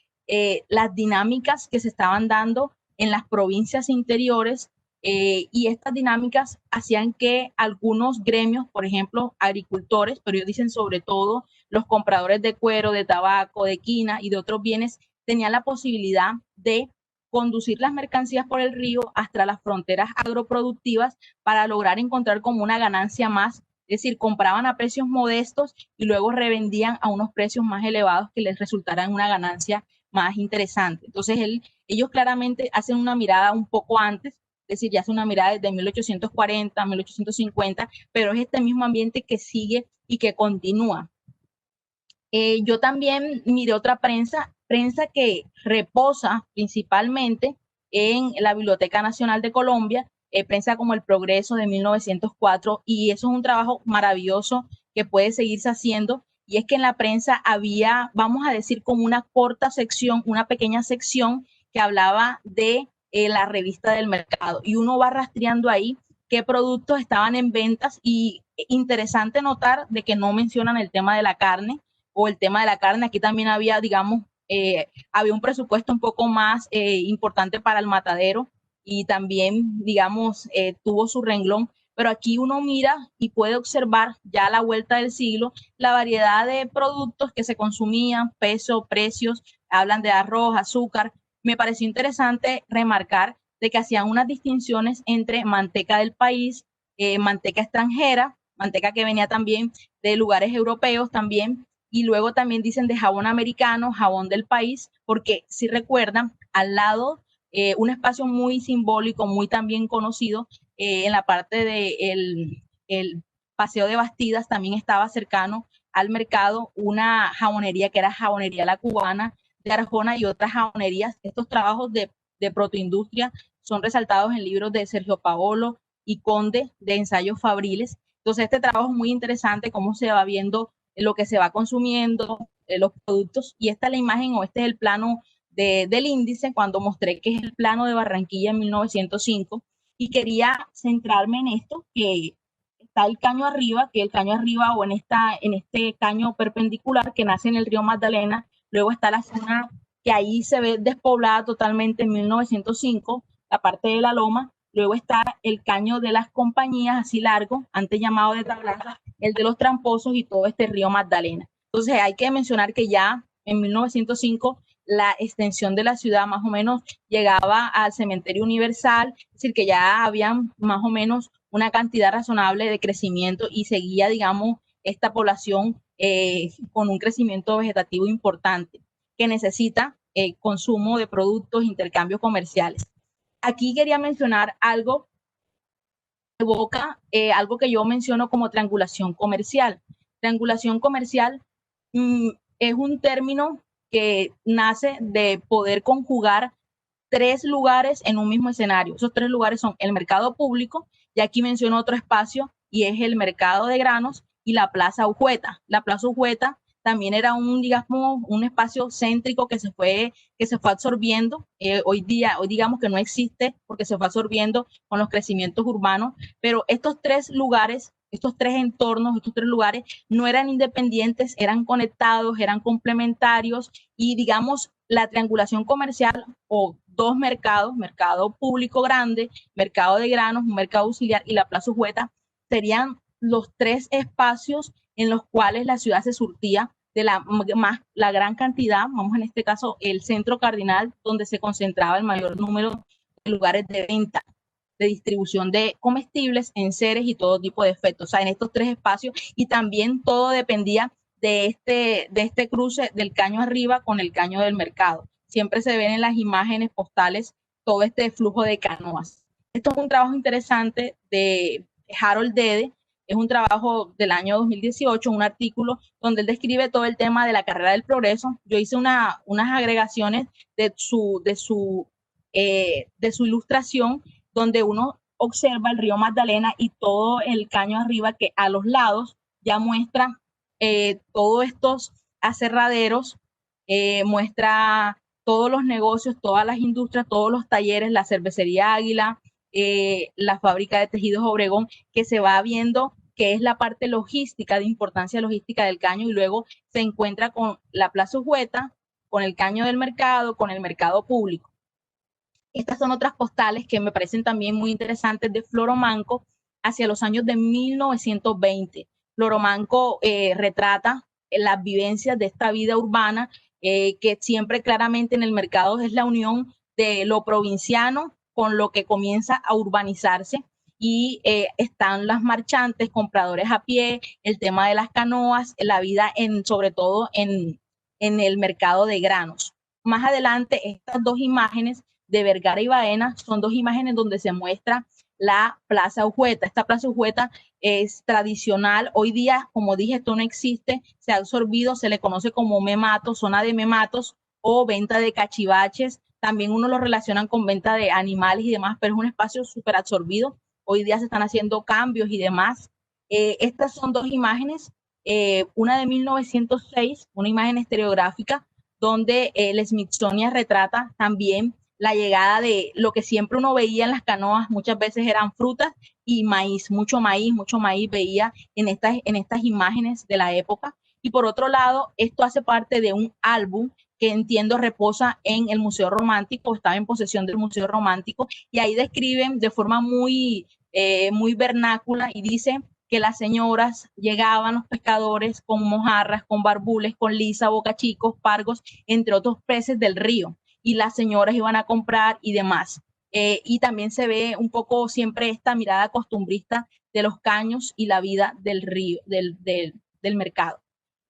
las dinámicas que se estaban dando en las provincias interiores, y estas dinámicas hacían que algunos gremios, por ejemplo, agricultores, pero ellos dicen sobre todo los compradores de cuero, de tabaco, de quina y de otros bienes, tenían la posibilidad de conducir las mercancías por el río hasta las fronteras agroproductivas para lograr encontrar como una ganancia más. Es decir, compraban a precios modestos y luego revendían a unos precios más elevados que les resultaran una ganancia más interesante. Entonces, ellos claramente hacen una mirada un poco antes, es decir, ya hace una mirada desde 1840, 1850, pero es este mismo ambiente que sigue y que continúa. Yo también miré otra prensa que reposa principalmente en la Biblioteca Nacional de Colombia, prensa como El Progreso de 1904, y eso es un trabajo maravilloso que puede seguirse haciendo, y es que en la prensa había, vamos a decir, como una corta sección, una pequeña sección que hablaba de la revista del mercado, y uno va rastreando ahí qué productos estaban en ventas, y interesante notar de que no mencionan el tema de la carne, o el tema de la carne, aquí también había, digamos, había un presupuesto un poco más importante para el matadero, y también, digamos, tuvo su renglón, pero aquí uno mira y puede observar ya a la vuelta del siglo la variedad de productos que se consumían, peso, precios, hablan de arroz, azúcar. Me pareció interesante remarcar de que hacían unas distinciones entre manteca del país, manteca extranjera, manteca que venía también de lugares europeos también, y luego también dicen de jabón americano, jabón del país, porque si recuerdan, al lado, un espacio muy simbólico, muy también conocido, en la parte de el Paseo de Bastidas, también estaba cercano al mercado una jabonería que era Jabonería La Cubana de Arjona, y otras jabonerías. Estos trabajos de protoindustria son resaltados en libros de Sergio Paolo y Conde, de ensayos fabriles. Entonces este trabajo es muy interesante, cómo se va viendo lo que se va consumiendo, los productos, y esta es la imagen, o este es el plano del índice, cuando mostré que es el plano de Barranquilla en 1905, y quería centrarme en esto, que está el caño arriba, que el caño arriba, o en este caño perpendicular que nace en el río Magdalena. Luego está la zona que ahí se ve despoblada totalmente en 1905, la parte de la loma. Luego está el caño de las compañías, así largo, antes llamado de Tablaza, el de los tramposos, y todo este río Magdalena. Entonces hay que mencionar que ya en 1905 la extensión de la ciudad más o menos llegaba al cementerio universal, es decir, que ya habían más o menos una cantidad razonable de crecimiento, y seguía, digamos, esta población con un crecimiento vegetativo importante que necesita consumo de productos, intercambios comerciales. Aquí quería mencionar algo que evoca algo que yo menciono como triangulación comercial. Triangulación comercial es un término que nace de poder conjugar tres lugares en un mismo escenario. Esos tres lugares son el mercado público, y aquí menciono otro espacio, y es el mercado de granos y la Plaza Ujueta. La Plaza Ujueta también era digamos, un espacio céntrico que se fue absorbiendo. Hoy digamos que no existe porque se fue absorbiendo con los crecimientos urbanos, pero estos tres lugares, estos tres entornos, estos tres lugares no eran independientes, eran conectados, eran complementarios, y digamos, la triangulación comercial, o dos mercados, mercado público grande, mercado de granos, un mercado auxiliar y la Plaza Ujueta, serían los tres espacios en los cuales la ciudad se surtía de la gran cantidad, vamos en este caso, el centro cardinal, donde se concentraba el mayor número de lugares de venta, de distribución de comestibles, enseres y todo tipo de efectos. O sea, en estos tres espacios, y también todo dependía de este cruce del caño arriba con el caño del mercado. Siempre se ven en las imágenes postales todo este flujo de canoas. Esto es un trabajo interesante de Harold Dede, es un trabajo del año 2018, un artículo donde él describe todo el tema de la carrera del progreso. Yo hice unas agregaciones de su ilustración, donde uno observa el río Magdalena y todo el caño arriba, que a los lados ya muestra todos estos aserraderos, muestra todos los negocios, todas las industrias, todos los talleres, la cervecería Águila, la fábrica de tejidos Obregón, que se va viendo que es la parte logística, de importancia logística del caño, y luego se encuentra con la Plaza Ujueta, con el caño del mercado, con el mercado público. Estas son otras postales que me parecen también muy interesantes de Floromanco hacia los años de 1920. Floromanco retrata las vivencias de esta vida urbana, que siempre claramente en el mercado es la unión de lo provinciano con lo que comienza a urbanizarse, y están las marchantes, compradores a pie, el tema de las canoas, la vida sobre todo en el mercado de granos. Más adelante, estas dos imágenes de Vergara y Baena son dos imágenes donde se muestra la Plaza Ujueta. Esta Plaza Ujueta es tradicional. Hoy día, como dije, esto no existe, se ha absorbido, se le conoce como memato, zona de mematos, o venta de cachivaches. También uno lo relacionan con venta de animales y demás, pero es un espacio súper absorbido. Hoy día se están haciendo cambios y demás. Estas son dos imágenes una de 1906, una imagen estereográfica, donde el Smithsonian retrata también la llegada de lo que siempre uno veía en las canoas, muchas veces eran frutas y maíz, mucho maíz veía en estas imágenes de la época. Y por otro lado, esto hace parte de un álbum que entiendo reposa en el Museo Romántico, estaba en posesión del Museo Romántico, y ahí describen de forma muy vernácula y dice que las señoras llegaban, los pescadores, con mojarras, con barbules, con lisa, bocachicos, pargos, entre otros peces del río, y las señoras iban a comprar y demás. Y también se ve un poco siempre esta mirada costumbrista de los caños y la vida del río, del mercado.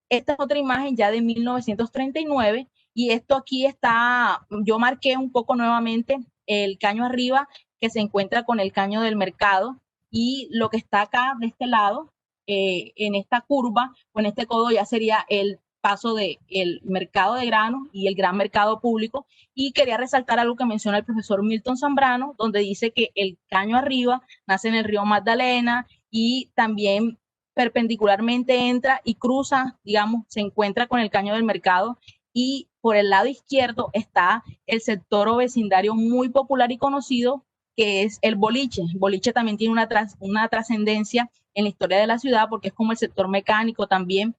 Esta es otra imagen ya de 1939 y esto aquí está, yo marqué un poco nuevamente el caño arriba que se encuentra con el caño del mercado y lo que está acá de este lado, en esta curva o en este codo ya sería el paso del mercado de granos y el gran mercado público. Y quería resaltar algo que menciona el profesor Milton Zambrano, donde dice que el caño arriba nace en el río Magdalena y también perpendicularmente entra y cruza, digamos, se encuentra con el caño del mercado, y por el lado izquierdo está el sector o vecindario muy popular y conocido que es el boliche. El boliche también tiene una trascendencia en la historia de la ciudad porque es como el sector mecánico también,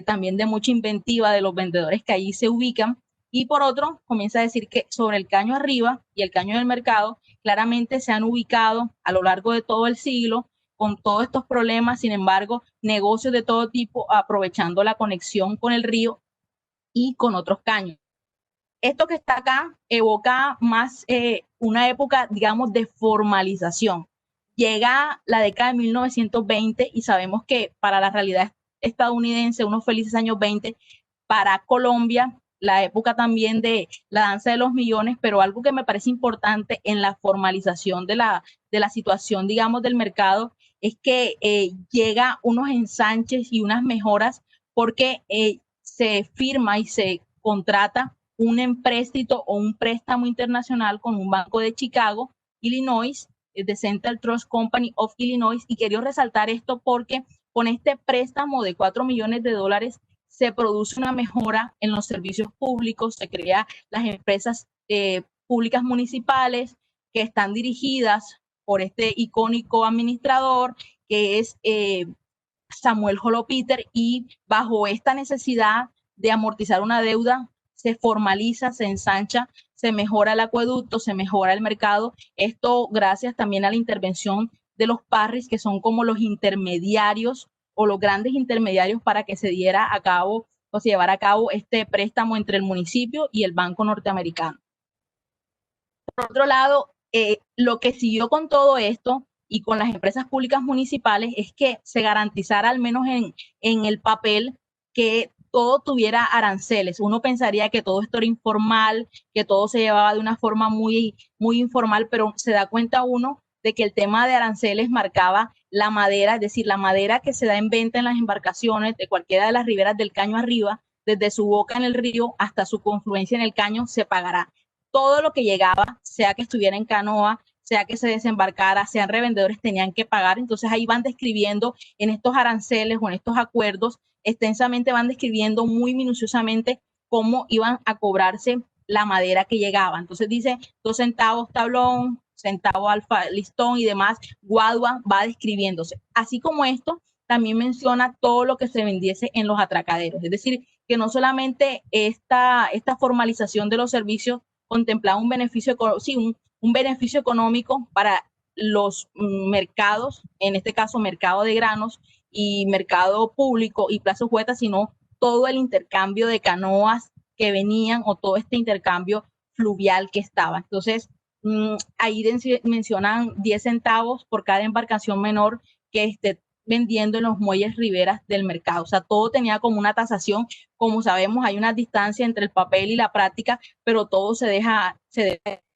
también de mucha inventiva de los vendedores que allí se ubican. Y por otro, comienza a decir que sobre el caño arriba y el caño del mercado claramente se han ubicado a lo largo de todo el siglo con todos estos problemas, sin embargo, negocios de todo tipo aprovechando la conexión con el río y con otros caños. Esto que está acá evoca más una época, digamos, de formalización. Llega la década de 1920 y sabemos que para la realidad estadounidense, unos felices años 20, para Colombia, la época también de la danza de los millones, pero algo que me parece importante en la formalización de la situación, digamos, del mercado, es que llega unos ensanches y unas mejoras porque se firma y se contrata un empréstito o un préstamo internacional con un banco de Chicago, Illinois, de Central Trust Company of Illinois, y quiero resaltar esto porque con este préstamo de $4 millones se produce una mejora en los servicios públicos, se crean las empresas públicas municipales que están dirigidas por este icónico administrador que es Samuel Holopeter, y bajo esta necesidad de amortizar una deuda se formaliza, se ensancha, se mejora el acueducto, se mejora el mercado. Esto gracias también a la intervención de los parris, que son como los intermediarios o los grandes intermediarios para que se diera a cabo o se llevara a cabo este préstamo entre el municipio y el banco norteamericano. Por otro lado, lo que siguió con todo esto y con las empresas públicas municipales es que se garantizara al menos en el papel que todo tuviera aranceles. Uno pensaría que todo esto era informal, que todo se llevaba de una forma muy informal, pero se da cuenta uno de que el tema de aranceles marcaba la madera, es decir, la madera que se da en venta en las embarcaciones de cualquiera de las riberas del caño arriba, desde su boca en el río hasta su confluencia en el caño, se pagará. Todo lo que llegaba, sea que estuviera en canoa, sea que se desembarcara, sean revendedores, tenían que pagar. Entonces ahí van describiendo en estos aranceles o en estos acuerdos, extensamente van describiendo muy minuciosamente cómo iban a cobrarse la madera que llegaba. Entonces dice 2 centavos tablón, centavo alfa listón y demás. Guadua va describiéndose. Así como esto, también menciona todo lo que se vendiese en los atracaderos. Es decir, que no solamente esta formalización de los servicios contemplaba un beneficio, sí, un beneficio económico para los mercados, en este caso mercado de granos y mercado público y Plaza Hueta, sino todo el intercambio de canoas que venían o todo este intercambio fluvial que estaba. Entonces, ahí mencionan 10 centavos por cada embarcación menor que esté vendiendo en los muelles riberas del mercado. O sea, todo tenía como una tasación. Como sabemos, hay una distancia entre el papel y la práctica, pero todo se deja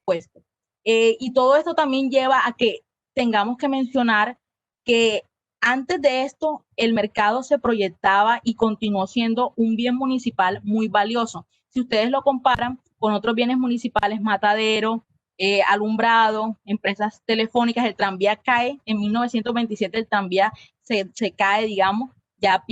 puesto. Y todo esto también lleva a que tengamos que mencionar que antes de esto el mercado se proyectaba y continuó siendo un bien municipal muy valioso. Si ustedes lo comparan con otros bienes municipales, matadero, alumbrado, empresas telefónicas, el tranvía cae en 1927, el tranvía se cae, digamos, ya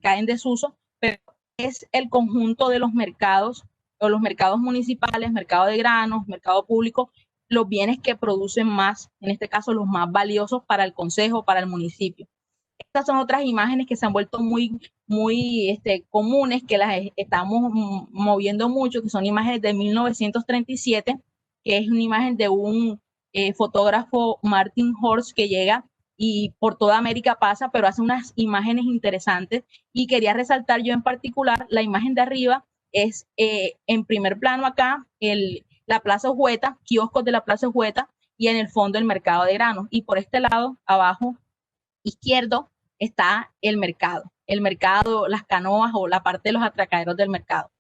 cae en desuso, pero es el conjunto de los mercados o los mercados municipales, mercado de granos, mercado público, los bienes que producen más, en este caso los más valiosos para el concejo, para el municipio. Estas son otras imágenes que se han vuelto muy comunes, que las estamos moviendo mucho, que son imágenes de 1937, que es una imagen de un fotógrafo, Martin Horst, que llega y por toda América pasa, pero hace unas imágenes interesantes. Y quería resaltar yo en particular la imagen de arriba, es en primer plano acá la Plaza Hueta, kioscos de la Plaza Hueta, y en el fondo el mercado de granos. Y por este lado, abajo izquierdo, está el mercado, las canoas o la parte de los atracaderos del mercado.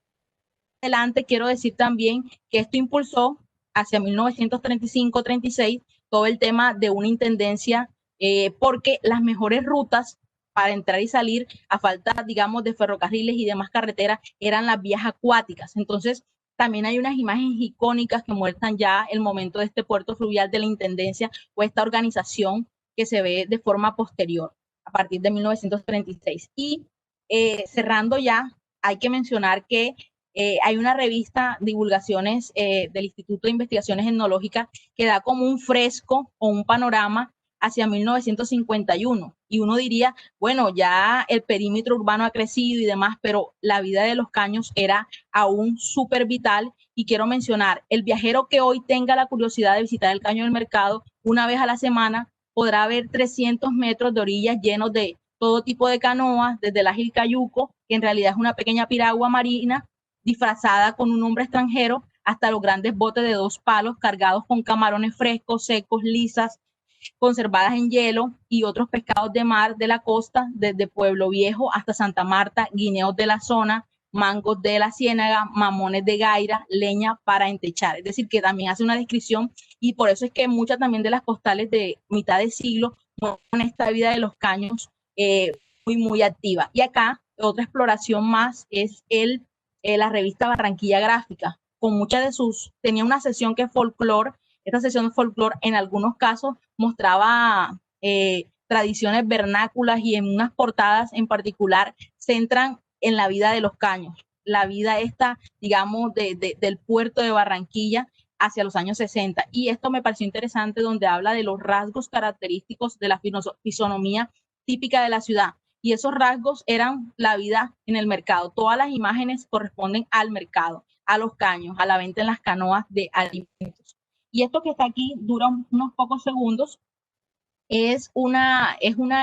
Adelante quiero decir también que esto impulsó hacia 1935-36 todo el tema de una intendencia, porque las mejores rutas para entrar y salir, a falta, digamos, de ferrocarriles y demás carreteras, eran las vías acuáticas. Entonces, también hay unas imágenes icónicas que muestran ya el momento de este puerto fluvial de la intendencia o esta organización que se ve de forma posterior, a partir de 1936. Y cerrando ya, hay que mencionar que hay una revista, Divulgaciones del Instituto de Investigaciones Etnológicas, que da como un fresco o un panorama hacia 1951. Y uno diría, bueno, ya el perímetro urbano ha crecido y demás, pero la vida de los caños era aún súper vital. Y quiero mencionar, el viajero que hoy tenga la curiosidad de visitar el Caño del Mercado una vez a la semana, podrá ver 300 metros de orillas llenos de todo tipo de canoas, desde el ágil cayuco, que en realidad es una pequeña piragua marina, disfrazada con un nombre extranjero, hasta los grandes botes de 2 palos cargados con camarones frescos, secos, lisas, conservadas en hielo y otros pescados de mar de la costa, desde Pueblo Viejo hasta Santa Marta, guineos de la zona, mangos de la ciénaga, mamones de gaira, leña para entechar. Es decir, que también hace una descripción, y por eso es que muchas también de las postales de mitad de siglo muestran esta vida de los caños muy activa. Y acá otra exploración más es la revista Barranquilla Gráfica, con muchas de tenía una sesión que es folclore. Esta sesión de folclore en algunos casos mostraba tradiciones vernáculas, y en unas portadas en particular centran en la vida de los caños, la vida esta, digamos, del puerto de Barranquilla hacia los años 60. Y esto me pareció interesante, donde habla de los rasgos característicos de la fisonomía típica de la ciudad. Y esos rasgos eran la vida en el mercado. Todas las imágenes corresponden al mercado, a los caños, a la venta en las canoas de alimentos. Y esto que está aquí dura unos pocos segundos. Es una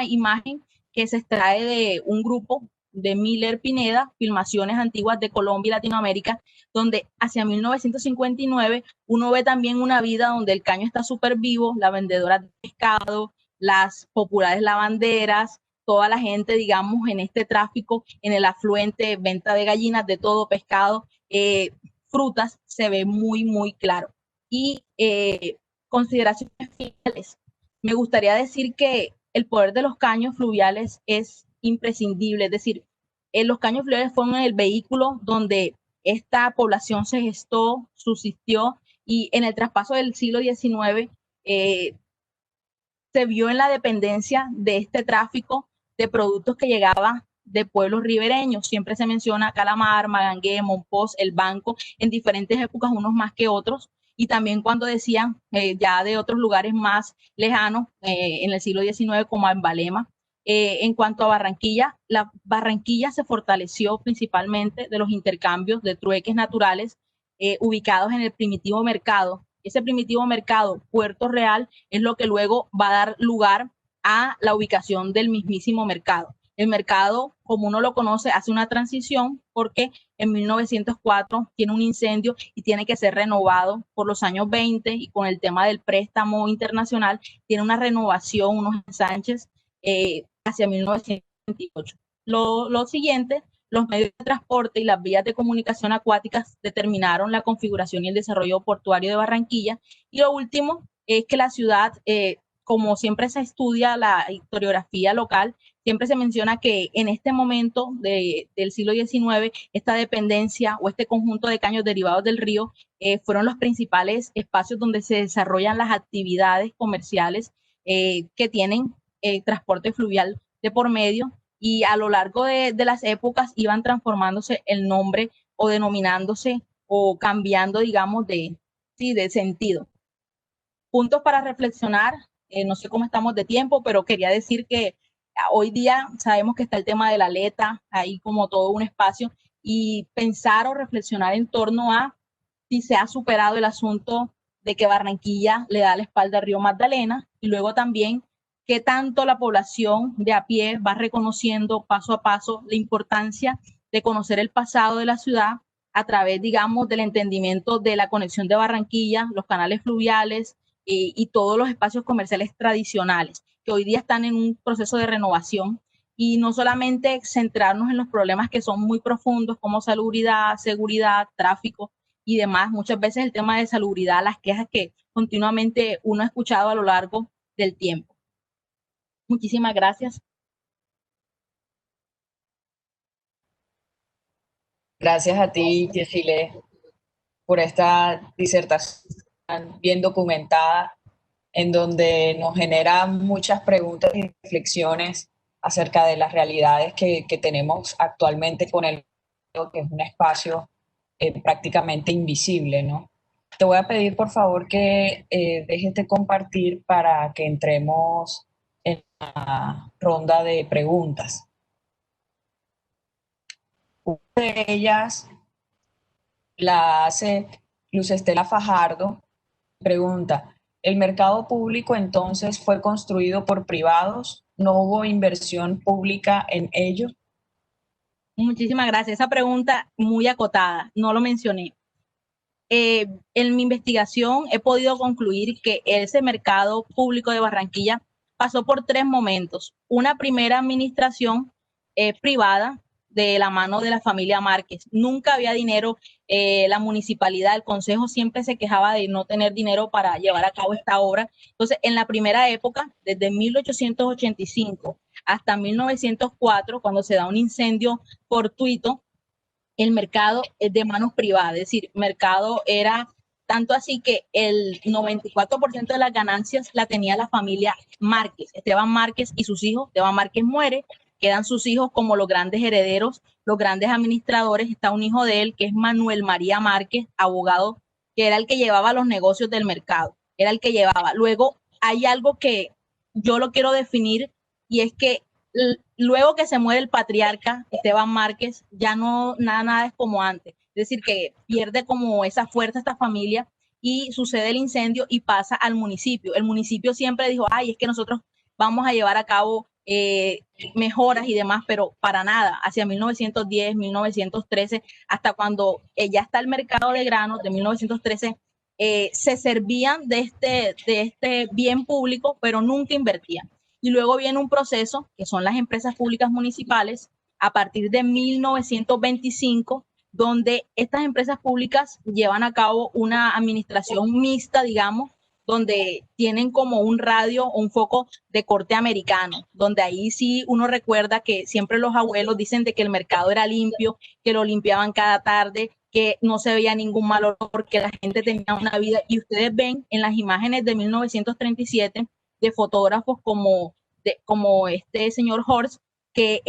imagen que se extrae de un grupo de Miller Pineda, Filmaciones Antiguas de Colombia y Latinoamérica, donde hacia 1959 uno ve también una vida donde el caño está súper vivo, la vendedora de pescado, las populares lavanderas, toda la gente, digamos, en este tráfico, en el afluente, venta de gallinas, de todo, pescado, frutas, se ve muy claro. Y consideraciones finales. Me gustaría decir que el poder de los caños fluviales es imprescindible. Es decir, los caños fluviales fueron el vehículo donde esta población se gestó, subsistió, y en el traspaso del siglo XIX se vio en la dependencia de este tráfico de productos que llegaba de pueblos ribereños. Siempre se menciona Calamar, Magangué, Monpós, El Banco, en diferentes épocas, unos más que otros. Y también cuando decían ya de otros lugares más lejanos, en el siglo XIX, como Embalema. En cuanto a Barranquilla, la Barranquilla se fortaleció principalmente de los intercambios de trueques naturales ubicados en el primitivo mercado. Ese primitivo mercado, Puerto Real, es lo que luego va a dar lugar a la ubicación del mismísimo mercado. El mercado, como uno lo conoce, hace una transición porque en 1904 tiene un incendio y tiene que ser renovado por los años 20, y con el tema del préstamo internacional tiene una renovación, unos ensanches hacia 1928. Lo siguiente, los medios de transporte y las vías de comunicación acuáticas determinaron la configuración y el desarrollo portuario de Barranquilla. Y lo último es que la ciudad, como siempre se estudia la historiografía local, siempre se menciona que en este momento del siglo XIX, esta dependencia o este conjunto de caños derivados del río fueron los principales espacios donde se desarrollan las actividades comerciales que tienen transporte fluvial de por medio, y a lo largo de las épocas iban transformándose el nombre o denominándose o cambiando, digamos, sí, de sentido. Puntos para reflexionar, no sé cómo estamos de tiempo, pero quería decir que hoy día sabemos que está el tema de la aleta, ahí como todo un espacio, y pensar o reflexionar en torno a si se ha superado el asunto de que Barranquilla le da la espalda al río Magdalena, y luego también qué tanto la población de a pie va reconociendo paso a paso la importancia de conocer el pasado de la ciudad a través, digamos, del entendimiento de la conexión de Barranquilla, los canales fluviales y todos los espacios comerciales tradicionales, que hoy día están en un proceso de renovación, y no solamente centrarnos en los problemas que son muy profundos como salubridad, seguridad, tráfico y demás. Muchas veces el tema de salubridad, las quejas que continuamente uno ha escuchado a lo largo del tiempo. Muchísimas gracias. Gracias a ti, Yesile, por esta disertación bien documentada, en donde nos genera muchas preguntas y reflexiones acerca de las realidades que tenemos actualmente con el que es un espacio prácticamente invisible, ¿no? Te voy a pedir, por favor, que dejes de compartir para que entremos en la ronda de preguntas. Una de ellas la hace Luz Estela Fajardo. Pregunta, ¿el mercado público entonces fue construido por privados? ¿No hubo inversión pública en ello? Muchísimas gracias. Esa pregunta muy acotada, no lo mencioné. En mi investigación he podido concluir que ese mercado público de Barranquilla pasó por 3 momentos. Una primera administración privada de la mano de la familia Márquez. Nunca había dinero, la municipalidad, el consejo siempre se quejaba de no tener dinero para llevar a cabo esta obra. Entonces, en la primera época, desde 1885 hasta 1904, cuando se da un incendio fortuito, el mercado es de manos privadas, es decir, mercado era tanto así que el 94% de las ganancias la tenía la familia Márquez, Esteban Márquez y sus hijos. Esteban Márquez muere, quedan sus hijos como los grandes herederos, los grandes administradores. Está un hijo de él que es Manuel María Márquez, abogado, que era el que llevaba los negocios del mercado, era el que llevaba. Luego hay algo que yo lo quiero definir, y es que luego que se muere el patriarca Esteban Márquez, ya no, nada es como antes. Es decir, que pierde como esa fuerza esta familia y sucede el incendio y pasa al municipio. El municipio siempre dijo, ay, es que nosotros vamos a llevar a cabo mejoras y demás, pero para nada. Hacia 1910, 1913, hasta cuando ya está el mercado de granos de 1913, se servían de este bien público, pero nunca invertían. Y luego viene un proceso, que son las empresas públicas municipales, a partir de 1925, donde estas empresas públicas llevan a cabo una administración mixta, digamos, donde tienen como un radio o un foco de corte americano, donde ahí sí uno recuerda que siempre los abuelos dicen de que el mercado era limpio, que lo limpiaban cada tarde, que no se veía ningún mal olor, que la gente tenía una vida. Y ustedes ven en las imágenes de 1937 de fotógrafos como este señor Horst, que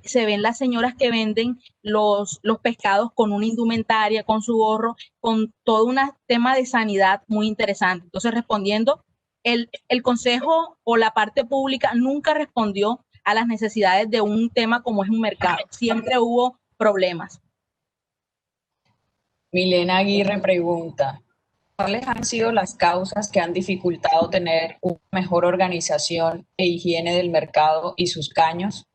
se ven las señoras que venden los pescados con una indumentaria, con su gorro, con todo un tema de sanidad muy interesante. Entonces, respondiendo, el consejo o la parte pública nunca respondió a las necesidades de un tema como es un mercado. Siempre hubo problemas. Milena Aguirre pregunta, ¿cuáles han sido las causas que han dificultado tener una mejor organización e higiene del mercado y sus caños?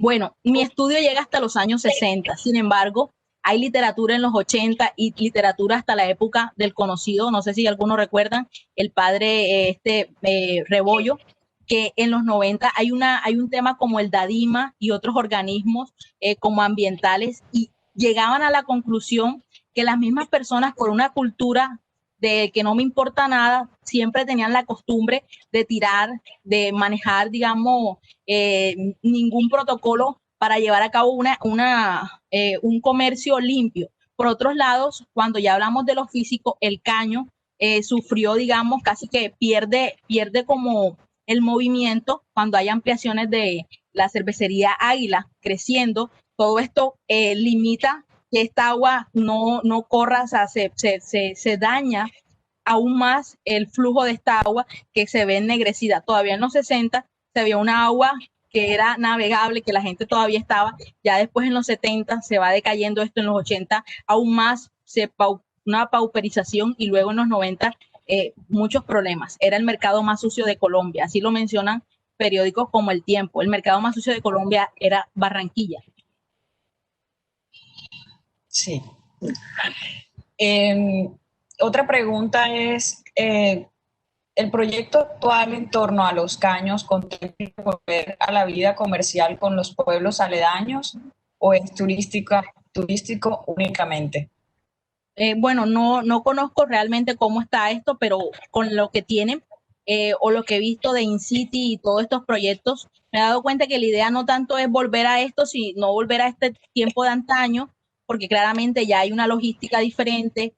Bueno, mi estudio llega hasta los años 60, sin embargo, hay literatura en los 80 y literatura hasta la época del conocido, no sé si algunos recuerdan, el padre Rebollo, que en los 90 hay un tema como el DADIMA y otros organismos como ambientales, y llegaban a la conclusión que las mismas personas por una cultura de que no me importa nada, siempre tenían la costumbre de tirar, de manejar, digamos, ningún protocolo para llevar a cabo un comercio limpio. Por otros lados, cuando ya hablamos de lo físico, el caño sufrió, digamos, casi que pierde como el movimiento, cuando hay ampliaciones de la cervecería Águila creciendo, todo esto limita que esta agua no corra, o sea, se daña aún más el flujo de esta agua que se ve ennegrecida. Todavía en los 60 se veía una agua que era navegable, que la gente todavía estaba, ya después en los 70 se va decayendo esto, en los 80 aún más, una pauperización, y luego en los 90 muchos problemas. Era el mercado más sucio de Colombia, así lo mencionan periódicos como El Tiempo. El mercado más sucio de Colombia era Barranquilla. Sí. Otra pregunta es, ¿el proyecto actual en torno a Los Caños contempla volver a la vida comercial con los pueblos aledaños o es turístico únicamente? Bueno, no conozco realmente cómo está esto, pero con lo que tienen o lo que he visto de InCity y todos estos proyectos, me he dado cuenta que la idea no tanto es volver a esto, sino volver a este tiempo de antaño, porque claramente ya hay una logística diferente,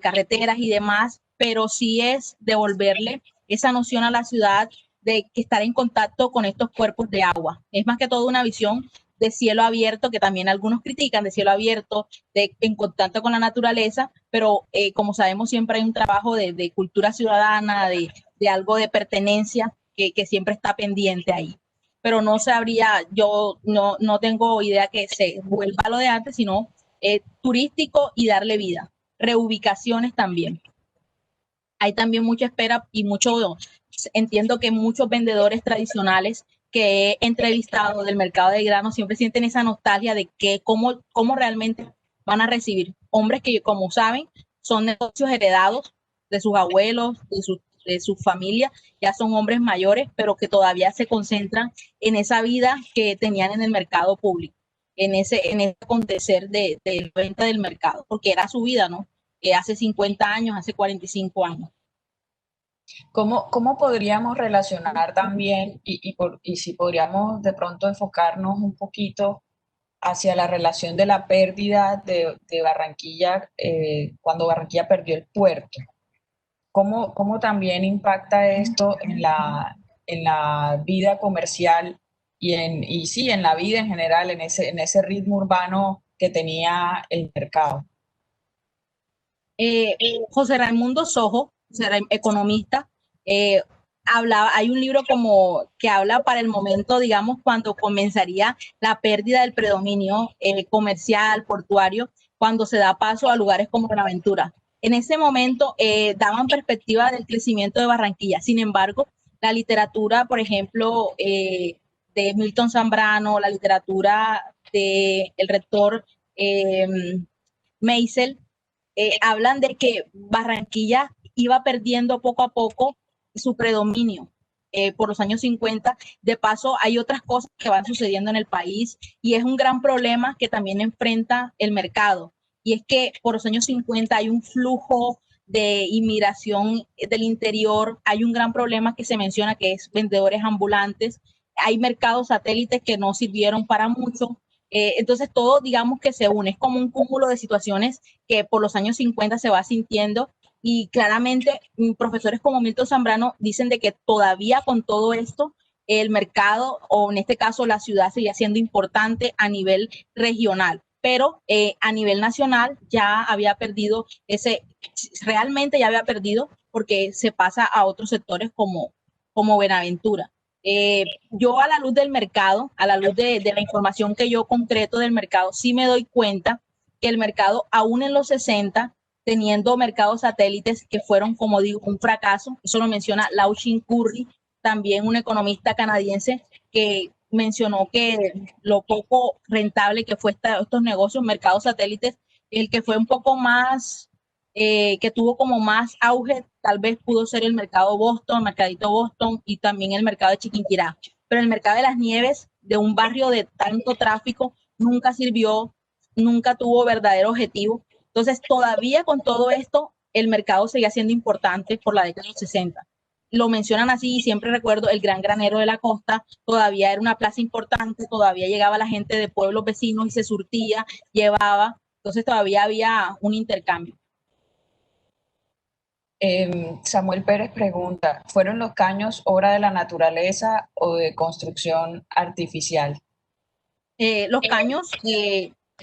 carreteras y demás, pero sí es devolverle esa noción a la ciudad de que estar en contacto con estos cuerpos de agua. Es más que todo una visión de cielo abierto, que también algunos critican, de cielo abierto, en contacto con la naturaleza, pero como sabemos siempre hay un trabajo de cultura ciudadana, de algo de pertenencia que siempre está pendiente ahí. Pero no sabría, yo no tengo idea que se vuelva a lo de antes, sino turístico y darle vida. Reubicaciones también. Hay también mucha espera y entiendo que muchos vendedores tradicionales que he entrevistado del mercado de grano siempre sienten esa nostalgia de que cómo realmente van a recibir hombres que, como saben, son negocios heredados de sus abuelos, de su familia, ya son hombres mayores, pero que todavía se concentran en esa vida que tenían en el mercado público, en ese acontecer de venta del mercado, porque era su vida, ¿no? Hace 50 años, hace 45 años. ¿Cómo podríamos relacionar también, y si podríamos de pronto enfocarnos un poquito hacia la relación de la pérdida de Barranquilla cuando Barranquilla perdió el puerto? ¿Cómo también impacta esto en la vida comercial y sí, en la vida en general, en ese ritmo urbano que tenía el mercado? José Raimundo Sojo, economista, hay un libro como que habla para el momento, digamos, cuando comenzaría la pérdida del predominio comercial, portuario, cuando se da paso a lugares como Buenaventura. En ese momento daban perspectiva del crecimiento de Barranquilla. Sin embargo, la literatura, por ejemplo, de Milton Zambrano, la literatura del rector Meisel, hablan de que Barranquilla iba perdiendo poco a poco su predominio por los años 50. De paso, hay otras cosas que van sucediendo en el país y es un gran problema que también enfrenta el mercado. Y es que por los años 50 hay un flujo de inmigración del interior, hay un gran problema que se menciona que es vendedores ambulantes, hay mercados satélites que no sirvieron para mucho. Entonces todo, digamos que se une, es como un cúmulo de situaciones que por los años 50 se va sintiendo y claramente profesores como Milton Zambrano dicen de que todavía con todo esto el mercado o en este caso la ciudad seguía siendo importante a nivel regional, pero a nivel nacional ya había perdido realmente ya había perdido porque se pasa a otros sectores como Buenaventura. Yo a la luz del mercado, a la luz de la información que yo concreto del mercado, sí me doy cuenta que el mercado, aún en los 60, teniendo mercados satélites que fueron, como digo, un fracaso, eso lo menciona Lau Chin Curry, también un economista canadiense que mencionó que lo poco rentable que fue estos negocios, mercados satélites, el que fue un poco más, que tuvo como más auge, tal vez pudo ser el mercado Boston, el mercadito Boston y también el mercado de Chiquinquirá. Pero el mercado de las Nieves, de un barrio de tanto tráfico, nunca sirvió, nunca tuvo verdadero objetivo. Entonces, todavía con todo esto, el mercado seguía siendo importante por la década de los 60. Lo mencionan así y siempre recuerdo el Gran Granero de la Costa, todavía era una plaza importante, todavía llegaba la gente de pueblos vecinos y se surtía, llevaba, entonces todavía había un intercambio. Samuel Pérez pregunta, ¿fueron los caños obra de la naturaleza o de construcción artificial? Los caños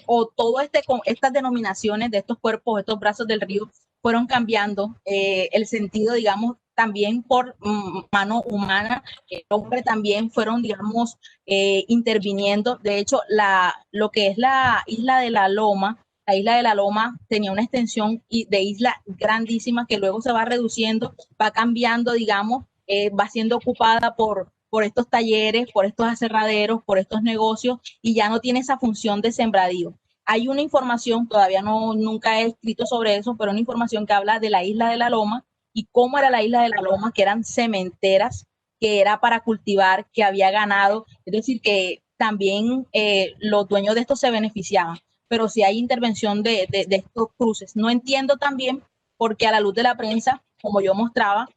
o todo estas denominaciones de estos cuerpos, estos brazos del río, fueron cambiando el sentido, digamos, también por mano humana, el hombre también fueron, digamos, interviniendo. De hecho, lo que es la isla de la Loma tenía una extensión de isla grandísima que luego se va reduciendo, va cambiando, digamos, va siendo ocupada por estos talleres, por estos aserraderos, por estos negocios y ya no tiene esa función de sembradío. Hay una información, todavía nunca he escrito sobre eso, pero una información que habla de la isla de la Loma y cómo era la isla de la Loma, que eran cementeras, que era para cultivar, que había ganado, es decir, que también los dueños de esto se beneficiaban, pero si hay intervención de estos cruces. No entiendo también porque a la luz de la prensa, como yo mostraba,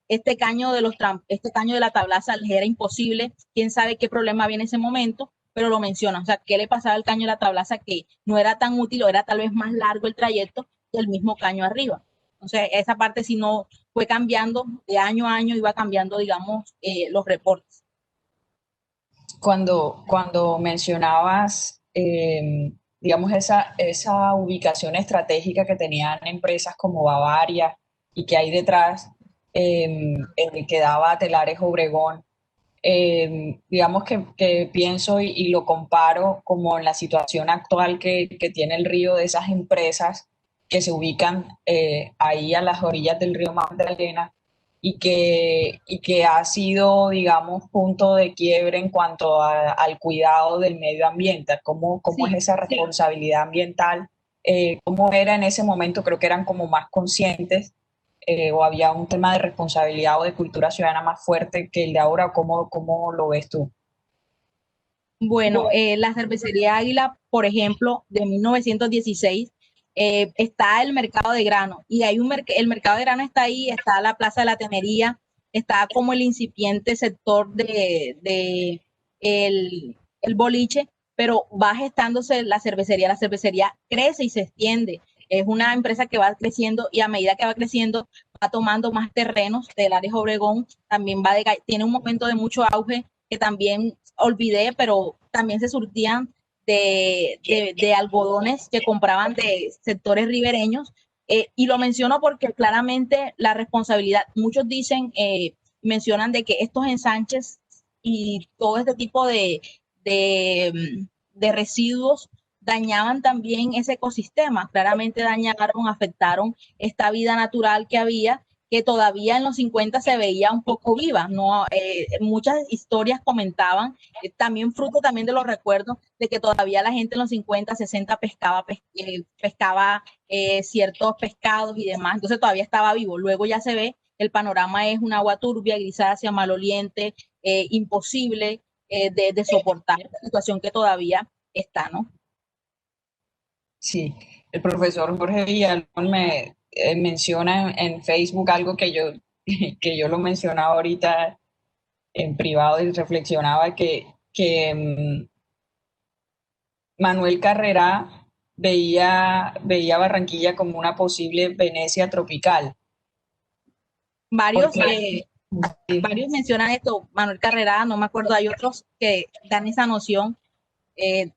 este caño de la tablaza les era imposible, quién sabe qué problema había en ese momento, pero lo menciona, o sea, qué le pasaba al caño de la tablaza que no era tan útil o era tal vez más largo el trayecto que el mismo caño arriba. O sea, esa parte si no fue cambiando de año a año, iba cambiando, digamos, los reportes. Cuando mencionabas, digamos, esa ubicación estratégica que tenían empresas como Bavaria y que hay detrás, el que daba Telares Obregón, digamos que pienso y lo comparo como en la situación actual que tiene el río de esas empresas que se ubican ahí a las orillas del río Magdalena y que ha sido, digamos, punto de quiebre en cuanto al cuidado del medio ambiente, cómo es Sí, esa responsabilidad ambiental, cómo era en ese momento, creo que eran como más conscientes o había un tema de responsabilidad o de cultura ciudadana más fuerte que el de ahora, ¿cómo lo ves tú? bueno, la cervecería Águila, por ejemplo, de 1916, está el mercado de grano y hay el mercado de grano está ahí, está la Plaza de la Tenería, está como el incipiente sector de el boliche, pero va gestándose la cervecería crece y se extiende. Es una empresa que va creciendo y a medida que va creciendo va tomando más terrenos del área Obregón, también tiene un momento de mucho auge que también olvidé, pero también se surtían de algodones que compraban de sectores ribereños. Y lo menciono porque claramente la responsabilidad, muchos dicen, mencionan de que estos ensanches y todo este tipo de residuos dañaban también ese ecosistema, claramente dañaron, afectaron esta vida natural que había, que todavía en los 50 se veía un poco viva, ¿no? Muchas historias comentaban, también fruto también de los recuerdos de que todavía la gente en los 50, 60 pescaba ciertos pescados y demás, entonces todavía estaba vivo, luego ya se ve, el panorama es un agua turbia, grisácea, maloliente, imposible de soportar, situación que todavía está, ¿no? Sí, el profesor Jorge Villalón me menciona en Facebook algo que yo lo mencionaba ahorita en privado y reflexionaba que Manuel Carrera veía Barranquilla como una posible Venecia tropical, Varios, porque varios mencionan esto, Manuel Carrera, no me acuerdo, hay otros que dan esa noción eh,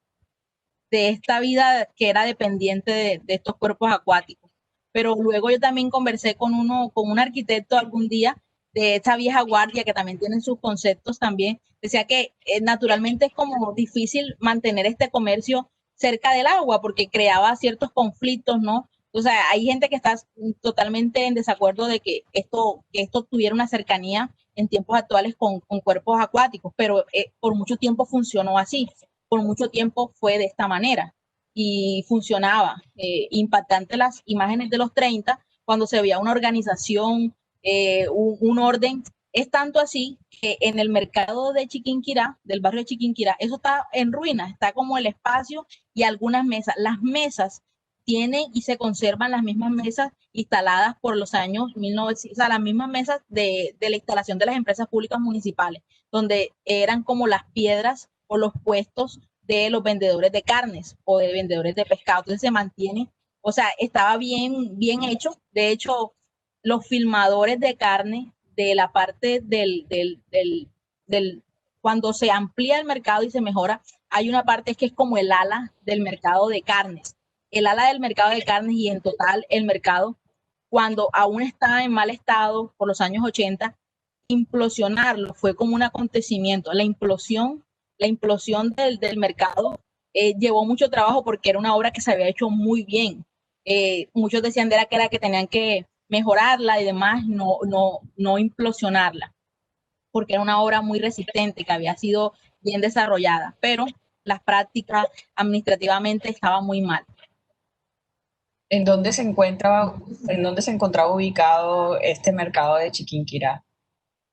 de esta vida que era dependiente de estos cuerpos acuáticos. Pero luego yo también conversé con un arquitecto algún día de esta vieja guardia que también tienen sus conceptos también. Decía que naturalmente es como difícil mantener este comercio cerca del agua porque creaba ciertos conflictos, ¿no? O sea, hay gente que está totalmente en desacuerdo de que esto tuviera una cercanía en tiempos actuales con cuerpos acuáticos, pero por mucho tiempo funcionó así, por mucho tiempo fue de esta manera y funcionaba. Impactante las imágenes de los 30 cuando se veía una organización, un orden. Es tanto así que en el mercado de Chiquinquirá, del barrio de Chiquinquirá, eso está en ruinas, está como el espacio y algunas mesas. Las mesas tienen y se conservan las mismas mesas instaladas por los años 1900, o sea, las mismas mesas de la instalación de las empresas públicas municipales, donde eran como las piedras o los puestos de los vendedores de carnes o de vendedores de pescado. Entonces se mantiene, o sea, estaba bien hecho. De hecho, los filmadores de carne de la parte del cuando se amplía el mercado y se mejora, hay una parte que es como el ala del mercado de carnes. El ala del mercado de carnes y en total el mercado, cuando aún estaba en mal estado por los años 80, implosionarlo fue como un acontecimiento. La implosión del mercado llevó mucho trabajo porque era una obra que se había hecho muy bien. Muchos decían que era que tenían que mejorarla y demás, no implosionarla, porque era una obra muy resistente que había sido bien desarrollada, pero las prácticas administrativamente estaban muy mal. En dónde se encontraba ubicado este mercado de Chiquinquirá?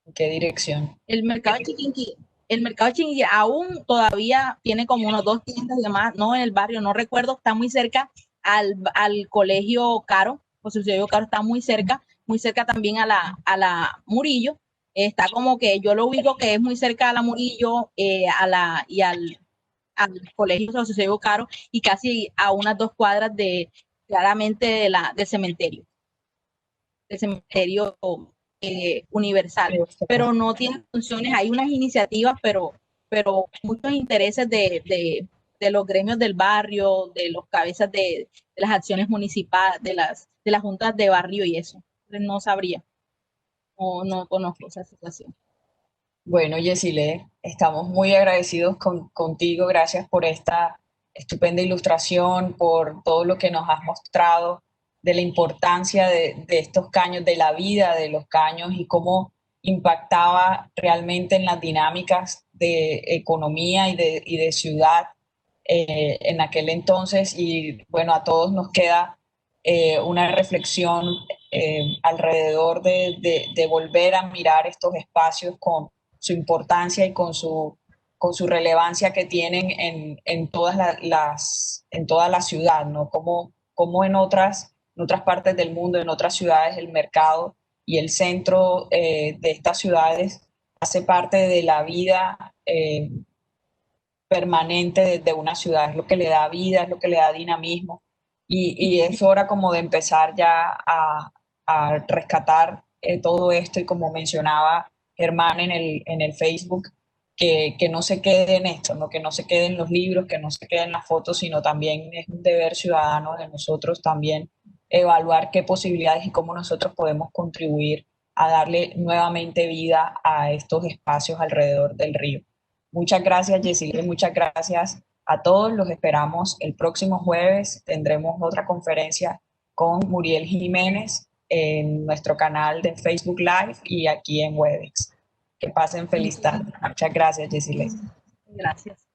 ¿En qué dirección? El mercado de Chiquinquirá, el mercado de Chiquinquirá aún todavía tiene como unos 2 tiendas y demás, no en el barrio, no recuerdo, está muy cerca al colegio Caro, José Eusebio Caro está muy cerca también a la Murillo, está como que yo lo ubico que es muy cerca a la Murillo y al colegio José Eusebio Caro y casi a unas 2 cuadras claramente del cementerio universal, pero no tiene funciones, hay unas iniciativas, pero muchos intereses de los gremios del barrio, de los cabezas de las acciones municipales, de las juntas de barrio y eso. Entonces, no sabría, no conozco esa situación. Bueno, Yesile, estamos muy agradecidos contigo. Gracias por esta estupenda ilustración, por todo lo que nos has mostrado de la importancia de estos caños, de la vida de los caños y cómo impactaba realmente en las dinámicas de economía y de ciudad en aquel entonces. Y bueno, a todos nos queda una reflexión alrededor de volver a mirar estos espacios con su importancia y con su relevancia que tienen en todas en toda la ciudad, ¿no? Como en otras partes del mundo, en otras ciudades, el mercado y el centro de estas ciudades hace parte de la vida permanente de una ciudad, es lo que le da vida, es lo que le da dinamismo y es hora como de empezar ya a rescatar todo esto y como mencionaba Germán en el Facebook, que no se quede en esto, ¿no? Que no se quede en los libros, que no se quede en las fotos, sino también es un deber ciudadano de nosotros también evaluar qué posibilidades y cómo nosotros podemos contribuir a darle nuevamente vida a estos espacios alrededor del río. Muchas gracias, Jessica, muchas gracias a todos. Los esperamos el próximo jueves. Tendremos otra conferencia con Muriel Jiménez en nuestro canal de Facebook Live y aquí en Webex. Que pasen feliz tarde. Muchas gracias, Jessica. Gracias.